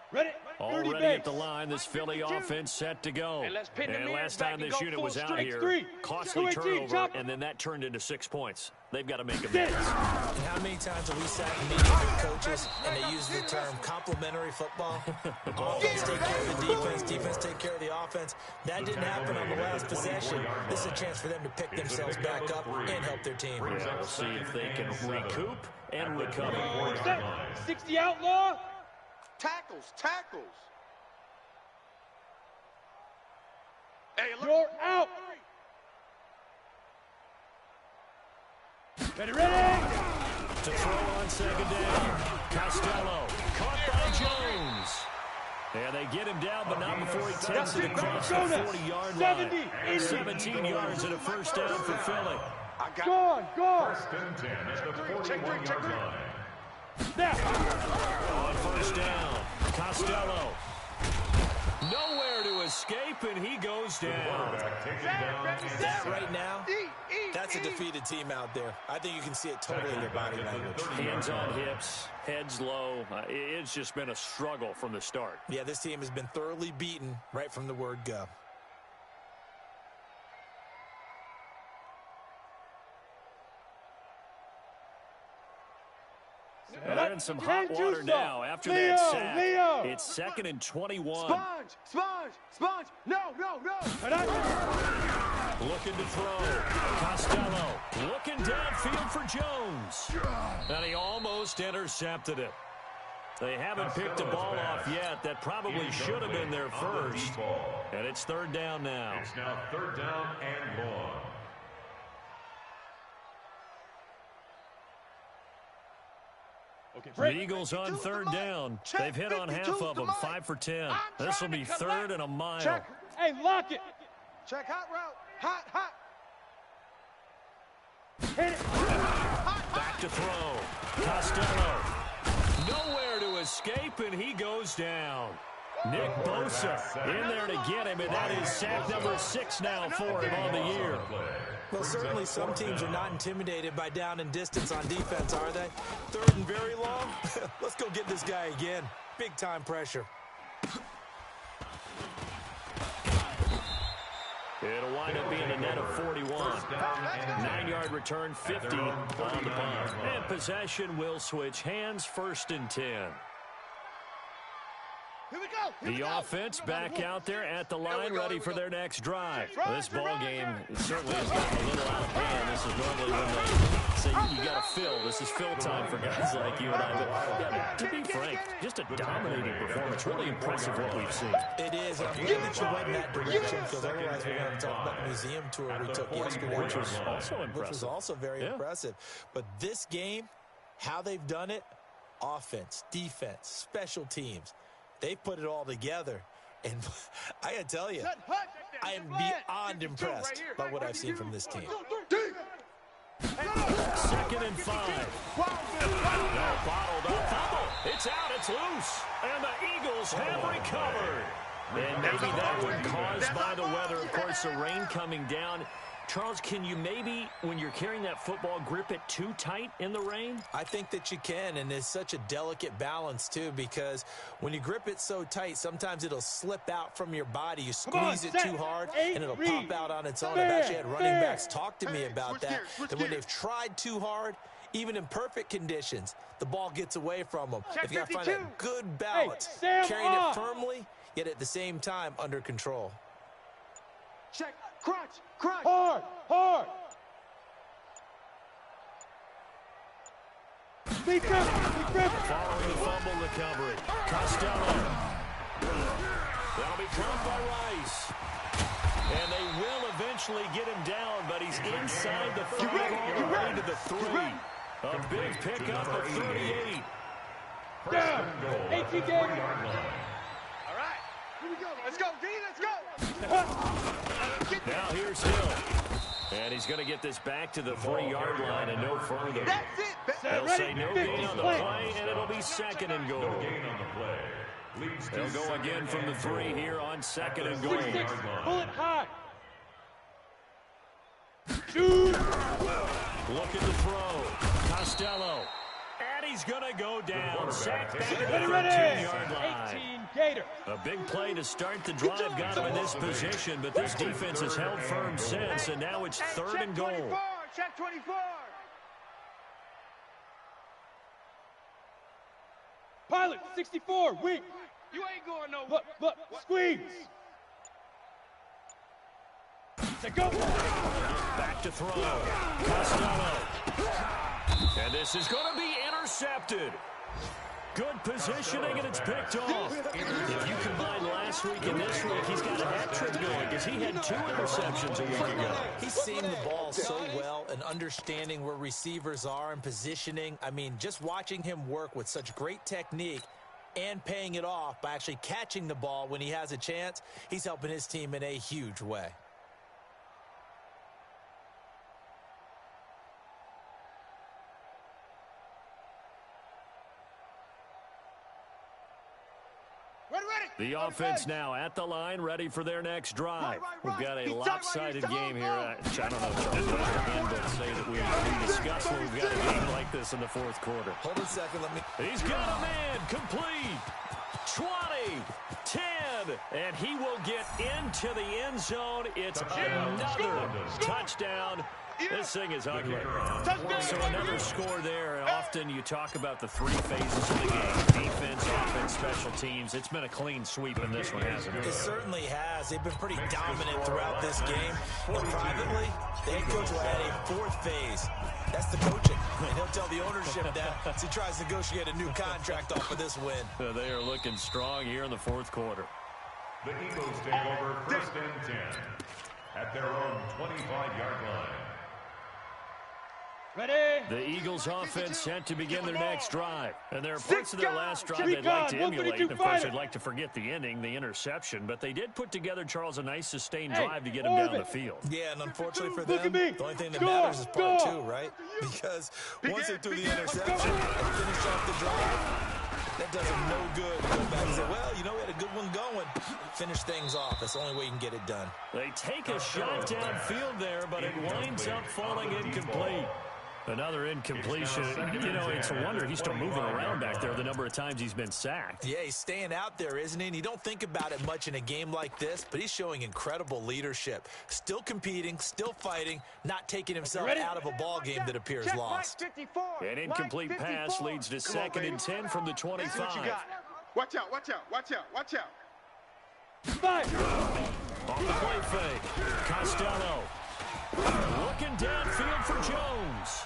Ready? Already at the line, this Philly offense set to go. And last time this unit was out here, costly turnover, and then that turned into 6 points. They've got to make amends. How many times have we sat in meetings with coaches and they use the term complementary football? Offense take care of the defense, defense take care of the offense. That didn't happen on the last possession. This is a chance for them to pick themselves back up and help their team. Yeah, we'll see if they can recoup and recover. 60 outlaw. Tackles, tackles. Hey, look. You're out. Ready, ready. To throw on second down. Costello caught by Jones. And they get him down, but not before he takes it across the 40-yard line. 17 yards and a first down for Philly. Gone. First and 10 at the 41-yard line. On first down, Costello. Nowhere to escape, and he goes down. That right now, that's a defeated team out there. I think you can see it totally in their body language. Hands on hips, heads low. It's just been a struggle from the start. Yeah, this team has been thoroughly beaten right from the word go. They're in some hot water now after that sack. It's 2nd and 21. Sponge. No. Looking to throw. Costello looking downfield for Jones. And he almost intercepted it. They haven't picked a ball off yet. That probably should have been their first. And it's third down now. It's now third down and long. The Eagles on third down. They've hit on half of them, 5 for 10. This will be third and a mile. Check. Hey, lock it. Check hot route. Hot. Hit it. Back to throw. Costello. Nowhere to escape, and he goes down. Nick Bosa in there to get him, and that is sack number 6 now for him on the year. Well, certainly some teams are not intimidated by down and distance on defense, are they? Third and very long? Let's go get this guy again. Big-time pressure. It'll wind up being a net of 41. 9-yard return, 50 on the punt. And possession will switch hands, 1st and 10. Here we go. The offense back out there at the line, ready for their next drive. This ball game certainly has gotten a little out of hand. This is normally when they say you got to fill. This is fill time for guys like you and I. But yeah, to be frank, just a dominating performance. Really impressive what we've seen. It is. I'm glad that you went in that direction, because otherwise we're going to talk about the museum tour we took yesterday. Which was also impressive. Which was also very impressive. But this game, how they've done it, offense, defense, special teams, they've put it all together, and I got to tell you, I am beyond impressed by what I've seen from this team. 2nd and 5. No, bottled up fumble. It's out, it's loose, and the Eagles have recovered. And maybe that one caused by the weather. Of course, the rain coming down. Charles, can you maybe, when you're carrying that football, grip it too tight in the rain? I think that you can, and it's such a delicate balance, too, because when you grip it so tight, sometimes it'll slip out from your body. You squeeze it too hard, and it'll pop out on its own. I've actually had running backs talk to me about that, that when they've tried too hard, Even in perfect conditions, the ball gets away from him. Check They've got to find 52. a good balance, Hey, Sam carrying off. it firmly, yet at the same time under control. Check. Crunch. Crunch. Hard, hard. Lead grip, lead grip. Following the fumble recovery. Costello. That'll be caught by Rice. And they will eventually get him down, but he's inside the 5 all the way to the 3. A big pickup of 38. Down. 18 games. All right. Here we go. Let's go, D. Let's go. Now here's Hill. And he's going to get this back to the 3-yard line and no further. That's it. They'll say no gain on the play, and it'll be second and goal. No gain on the play. Leads to They'll go again from the 3 here on second and goal. 6, pull it high. Shoot. Look at the throw. Costello. And he's going to go down. Sacked back at the Ready, 13-yard line. 18 Gator. A big play to start the drive got him in this position, but this defense has held firm since, and now it's third and goal. Check 24. Pilot, 64, weak. You ain't going nowhere. Look, squeeze. To go. Back to throw. Costello. And this is going to be intercepted. Good positioning, and it's picked off. If you combine last week and this week, he's got a hat trick going because he had 2 interceptions a week ago. He's seeing the ball so well and understanding where receivers are and positioning. I mean, just watching him work with such great technique and paying it off by actually catching the ball when he has a chance, he's helping his team in a huge way. The offense now at the line, ready for their next drive. We've got a lopsided game here. I don't know, Charles, what does the handbook say that we discuss when we've got a game like this in the fourth quarter? Hold on a second, let me... He's got a man, complete, 20, 10, and he will get into the end zone. It's another touchdown. This thing is ugly. So another score there, and often you talk about the 3 phases of the game. Defense, offense, special teams. It's been a clean sweep in this one, hasn't it? It certainly has. They've been pretty dominant throughout this game. And privately, the head coach will add a 4th phase. That's the coaching. And he'll tell the ownership that as he tries to negotiate a new contract off of this win. They are looking strong here in the fourth quarter. The Eagles take over 1st and 10 at their own 25-yard line. Ready? The Eagles offense set to begin their next drive. And there are parts of their last drive they'd like to emulate. And of course, they'd like to forget the ending, the interception. But they did put together, Charles, a nice sustained drive to get him down the field. Yeah, and unfortunately for them, the only thing that Score, matters is part score. 2, right? Because once they threw the interception and finished off the drive, that does them no good to go back and say, well, you know, we had a good one going. Finish things off. That's the only way you can get it done. They take a shot downfield there, but it winds up falling incomplete. Another incompletion. You know, it's a wonder he's still moving around back there the number of times he's been sacked. Yeah, he's staying out there, isn't he? And you don't think about it much in a game like this, but he's showing incredible leadership. Still competing, still fighting, not taking himself out of a ball game that appears lost. An incomplete pass leads to 2nd and 10 from the 25. Watch out, watch out, watch out, watch out. On the play fake, Costello looking downfield for Jones.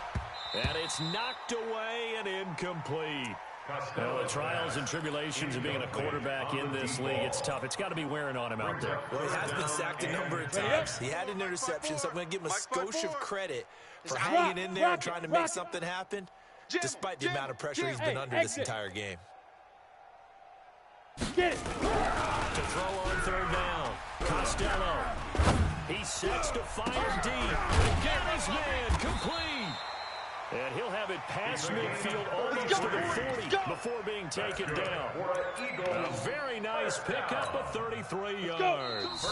And it's knocked away and incomplete. Well, the trials and tribulations of being a quarterback in this league, it's tough. It's got to be wearing on him out there. Well, he has been sacked a number of times. He had an interception, so I'm going to give him a skosh of credit for hanging in there and trying to make something happen, despite the amount of pressure he's been under this entire game. Get it. To throw on 3rd down, Costello. He sets to fire deep. Got his man complete. And he'll have it past midfield almost to the 40 before being taken down. A very nice pickup of 33 yards.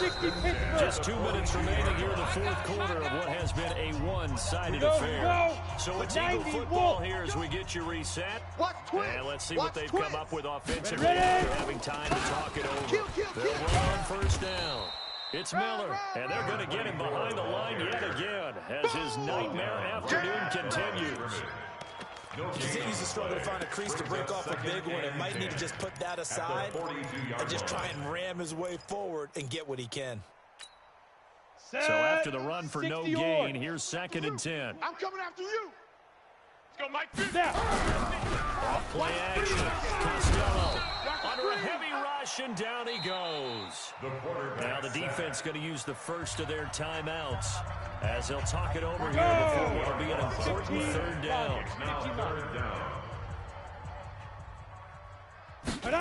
Just 2 minutes remaining here in the fourth quarter of what has been a one-sided affair. So it's Eagle football here as we get you reset. And let's see what they've come up with offensively after having time to talk it over. They'll run on 1st down. It's Miller, and they're going to get him behind the line yet again as his nightmare afternoon continues. Continues to struggle to find a crease to break off a big one. It might need to just put that aside and just try and ram his way forward and get what he can. So after the run for no gain, here's 2nd and 10. I'm coming after you. Let's go, Mike. Off play action. Costello under a heavy rush, and down he goes. Now the defense going to use the first of their timeouts as they'll talk it over here before what will be an important 3rd down. From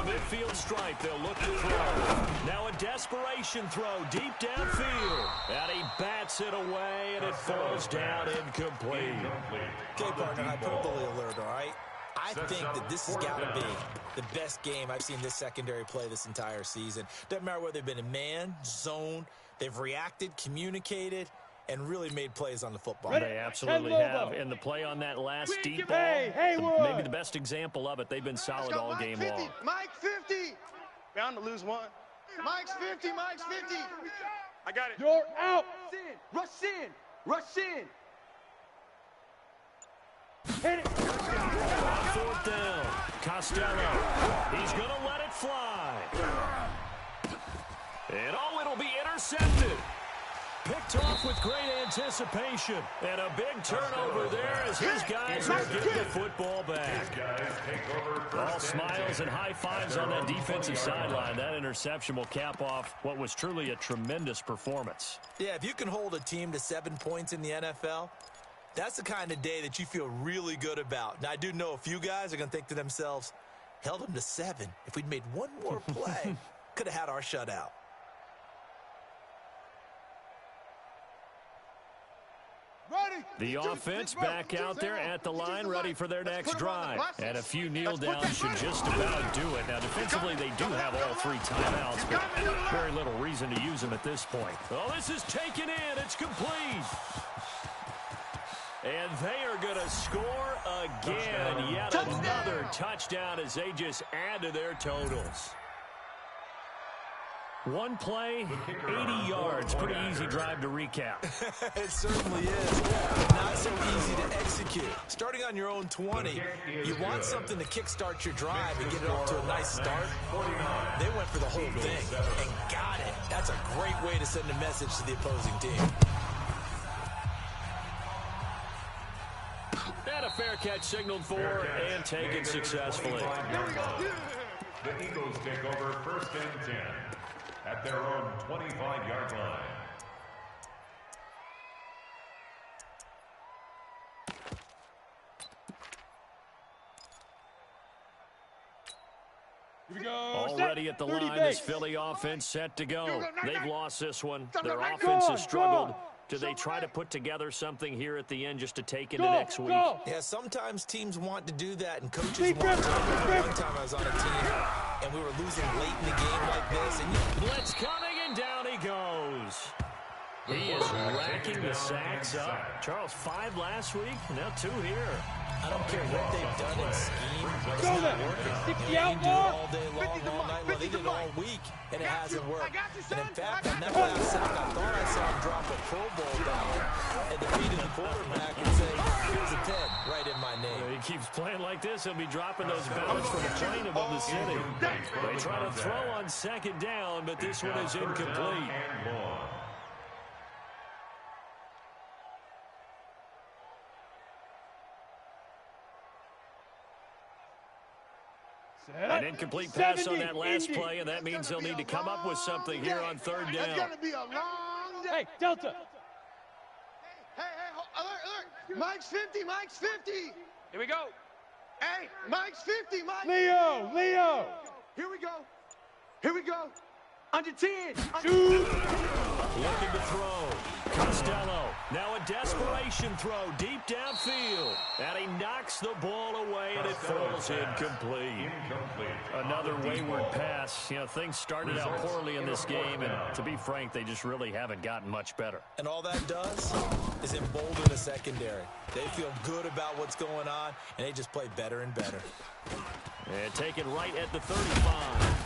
the midfield stripe, they'll look to throw. Now a desperation throw deep downfield. And he bats it away, and it falls down incomplete. Okay, partner, hyperbole alert, all right? I think that this has got to be the best game I've seen this secondary play this entire season. Doesn't matter whether they've been in man, zone, they've reacted, communicated, and really made plays on the football. They absolutely have. And the play on that last deep ball, maybe the best example of it. They've been solid all game long. Mike 50. Bound to lose one. Mike's 50. Mike's 50. I got it. You're out. Rush in. Rush in. Hit it. On 4th down, Costello. He's going to let it fly. And it'll be intercepted. Picked off with great anticipation. And a big turnover there as his guys will get the football back. All smiles and high fives on that defensive sideline. That interception will cap off what was truly a tremendous performance. Yeah, if you can hold a team to 7 points in the NFL, that's the kind of day that you feel really good about. Now, I do know a few guys are going to think to themselves, held them to 7. If we'd made one more play, could have had our shutout. The offense back out there at the line, ready for their next drive. And a few kneel downs should just about do it. Now, defensively, they do have all 3 timeouts, but very little reason to use them at this point. Oh, this is taken in. It's complete. And they are going to score again. Yet another touchdown as they just add to their totals. One play, 80 yards. Pretty easy drive to recap. It certainly is. Not so easy to execute. Starting on your own 20, you want something to kickstart your drive and get it off to a nice start. They went for the whole thing and got it. That's a great way to send a message to the opposing team. And a fair catch signaled for and taken successfully. The Eagles take over 1st and 10 at their own 25-yard line. Here we go. Already at the line, this Philly offense set to go. They've lost this one. Their offense has struggled. Do they try to put together something here at the end just to take into next week? Yeah, sometimes teams want to do that, and coaches want to. One time I was on a team, and we were losing late in the game like this. And blitz coming, and down he goes. He is racking the sacks up. Charles, 5 last week, now 2 here. I don't care what they've done in scheme. It's Go not then. working. 60 out They do it all day long, all night long. They did it all week, and it hasn't worked. And in fact, on that last sack, I thought I saw him drop a Pro Bowl ballot and defeated the quarterback and say, here's a 10 right in my name. He keeps playing like this. He'll be dropping those ballots from a plane above the city. They try to throw on 2nd down, but this one is incomplete. An incomplete pass on that last play, and that means they'll need to come up with something here on 3rd down. It's going to be a long day. Hey, Delta. Hey, alert. Mike's 50. Mike's 50. Here we go. Hey, Mike's 50. Mike. Leo. Here we go. Under 10. Shoot. Looking to throw. Costello. Now a desperation throw deep downfield. And he knocks the ball away, and it falls incomplete. Another wayward pass. You know, things started out poorly in this game, and to be frank, they just really haven't gotten much better. And all that does is embolden the secondary. They feel good about what's going on, and they just play better and better. And take it right at the 35.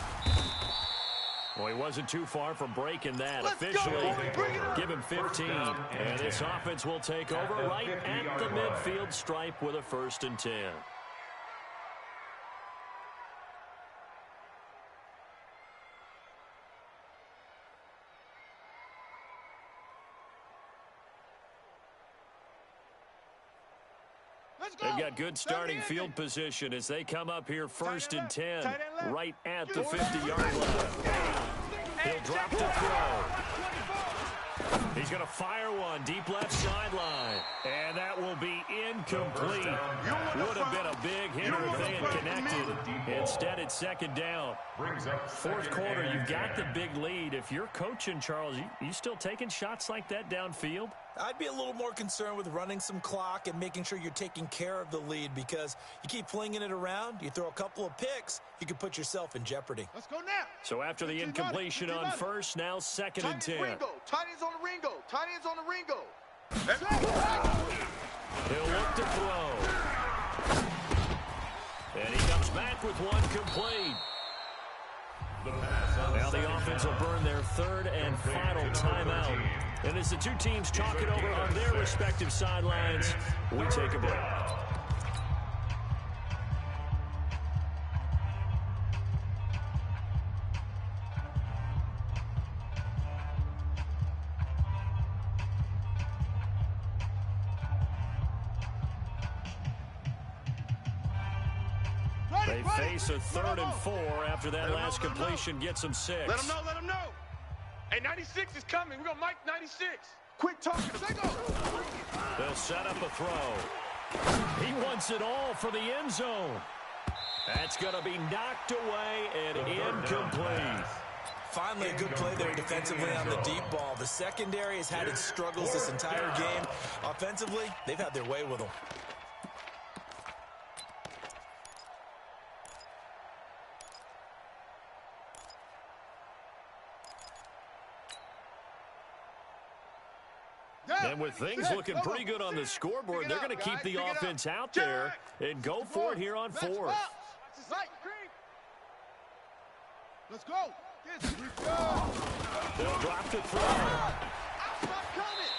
Well, he wasn't too far from breaking that. Officially, give him 15. And this offense will take over right at the midfield stripe with a 1st and 10. They've got good starting field position as they come up here 1st and 10, right at the 50-yard line. He'll drop to throw. He's going to fire one deep left sideline, and that will be incomplete. Would have been a big hitter if they had connected. Instead, it's 2nd down. 4th quarter, you've got the big lead. If you're coaching, Charles, you still taking shots like that downfield? I'd be a little more concerned with running some clock and making sure you're taking care of the lead, because you keep flinging it around, you throw a couple of picks, you can put yourself in jeopardy. Let's go now. So after the incompletion on 1st, now 2nd and 10. Tight ends on the Ringo. Tight ends on the Ringo. He'll look to throw. And he comes back with one complete. Now the offense will burn their 3rd and final timeout. And as the two teams talk it over on their respective sidelines, we take a break. They face a 3rd and 4 after that last completion gets them 6. Let them know. Hey, 96 is coming. We're going to Mike 96. Quick talking. They'll set up a throw. He wants it all for the end zone. That's going to be knocked away and incomplete. Finally, a good play there defensively on the deep ball. The secondary has had its struggles this entire game. Offensively, they've had their way with them. And with things looking pretty good on the scoreboard, they're going to keep the offense out there and go for it here on 4th. Let's go. They'll drop to throw.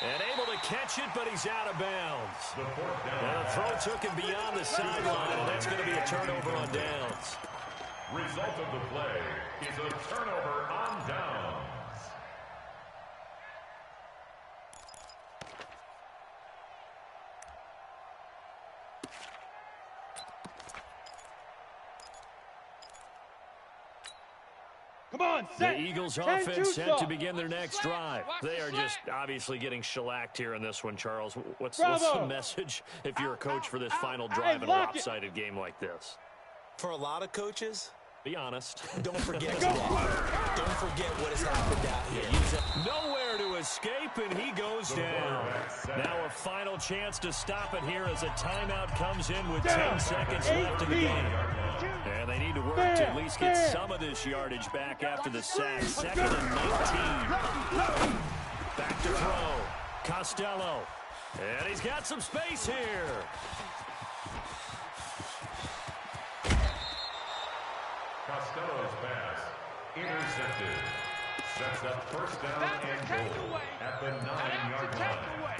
And able to catch it, but he's out of bounds. And the throw took him beyond the sideline, and that's going to be a turnover on downs. Result of the play is a turnover on downs. Come on, the Eagles offense set to begin their next drive. They are just obviously getting shellacked here in this one, Charles. What's the message if you're a coach for this final drive in a lopsided game like this? For a lot of coaches, be honest. Don't forget today. Don't forget what has happened out here. Nowhere to escape, and he goes down. Now a final chance to stop it here as a timeout comes in with 10 seconds left in the game. And they need to work to at least get some of this yardage back after the sack. 2nd and 19. Back to throw. Costello. And he's got some space here. Costello's pass intercepted. Sets up 1st down and goal at the 9-yard line.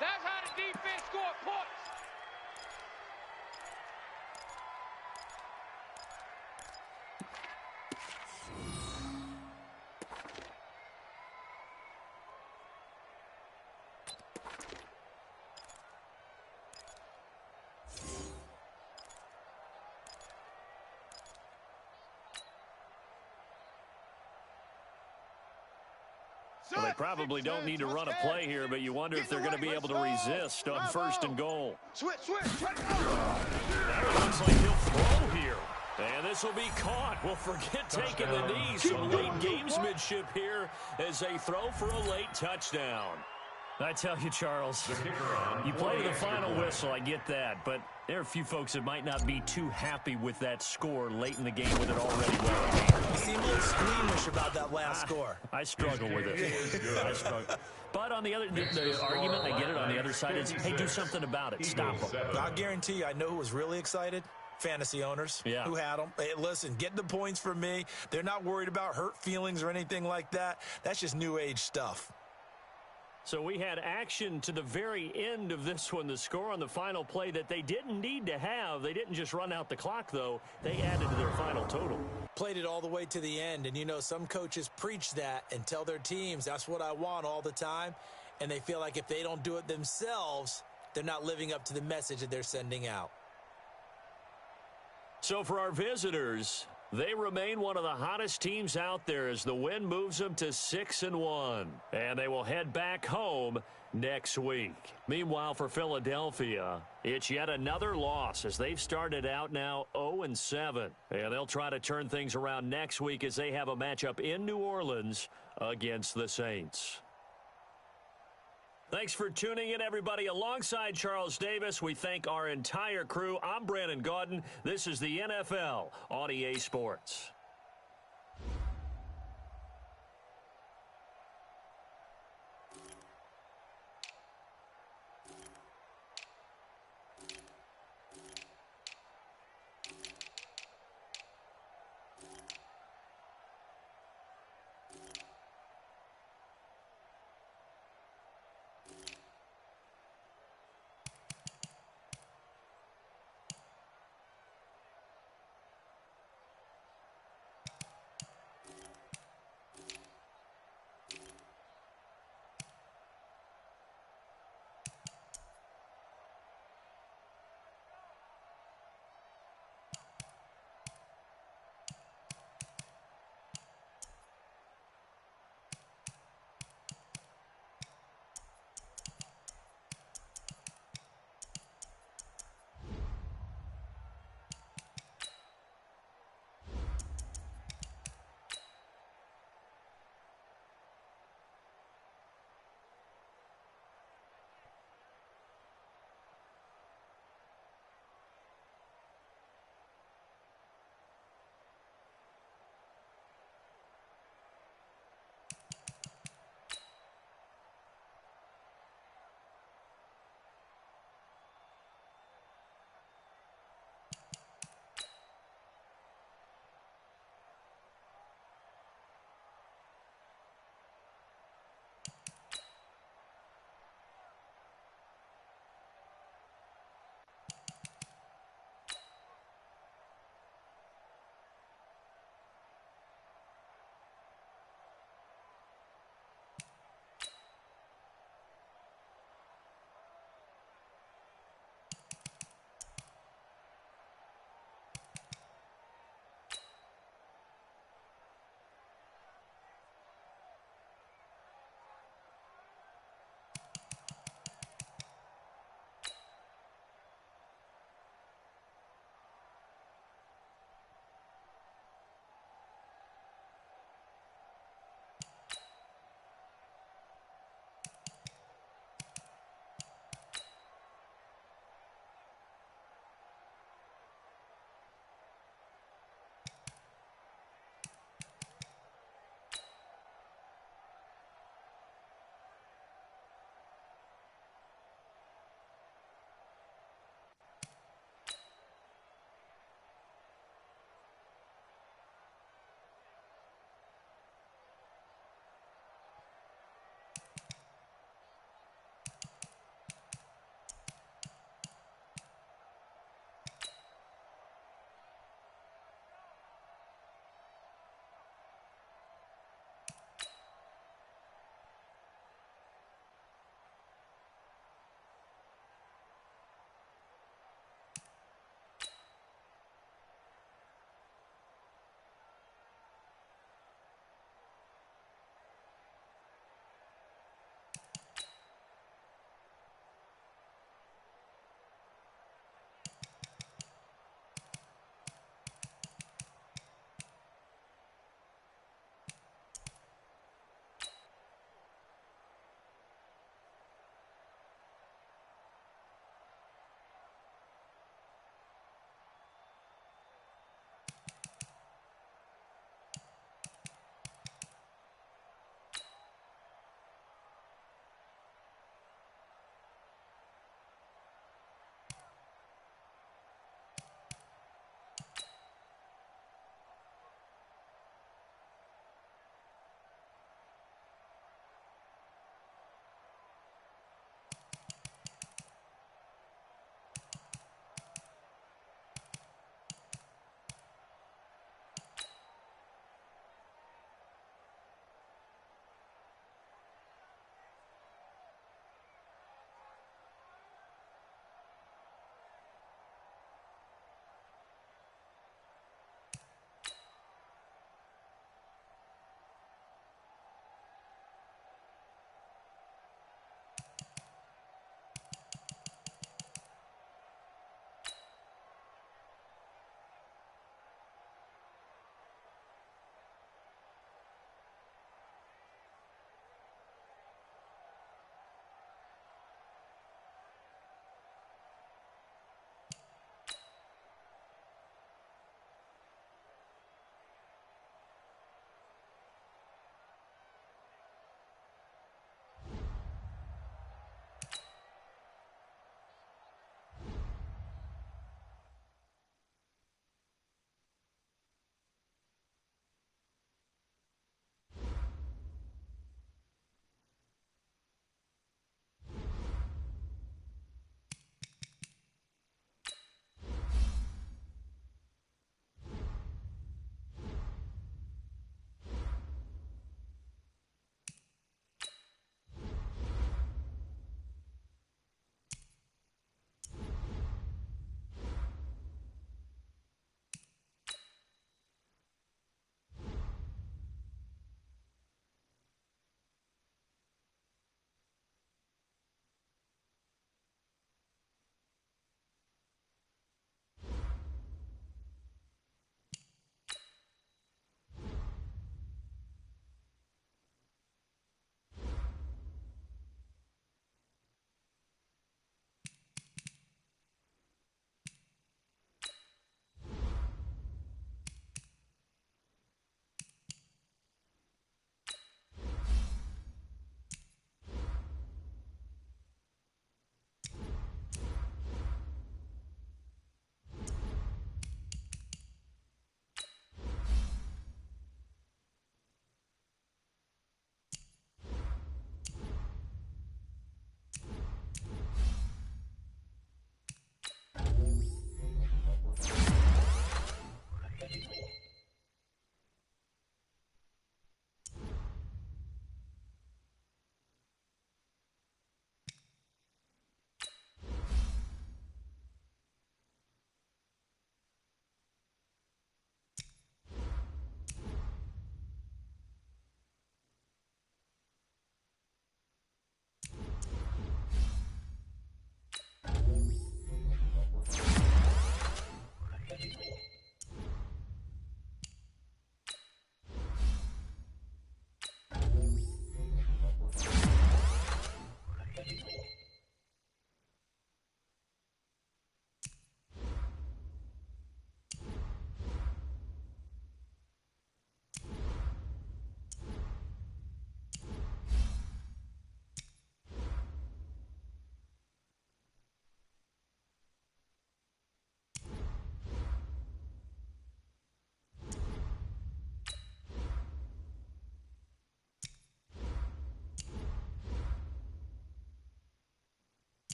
That's how the defense scored points. Well, they probably don't need to run a play here, but you wonder if they're going to be able to resist on 1st and goal. Switch. Now it looks like he'll throw here. And this will be caught. Well, forget taking the knees. Some late gamesmanship here as they throw for a late touchdown. I tell you, Charles, you play to the final whistle, I get that, but there are a few folks that might not be too happy with that score late in the game with it already well. You seem a little squeamish about that last score. I struggle with it. I struggle. But on the other, the argument, I get it, on the other side is, hey, do something about it. Stop them. I guarantee you, I know who was really excited. Fantasy owners Yeah. who had them. Hey, listen, get the points for me. They're not worried about hurt feelings or anything like that. That's just new age stuff. So we had action to the very end of this one. The score on the final play that they didn't need to have. They didn't just run out the clock, though. They added to their final total. Played it all the way to the end. And, you know, some coaches preach that and tell their teams, that's what I want all the time. And they feel like if they don't do it themselves, they're not living up to the message that they're sending out. So for our visitors, they remain one of the hottest teams out there as the win moves them to 6-1. And they will head back home next week. Meanwhile, for Philadelphia, it's yet another loss as they've started out now 0-7. And they'll try to turn things around next week as they have a matchup in New Orleans against the Saints. Thanks for tuning in, everybody. Alongside Charles Davis, we thank our entire crew. I'm Brandon Gaudin. This is the NFL on EA Sports.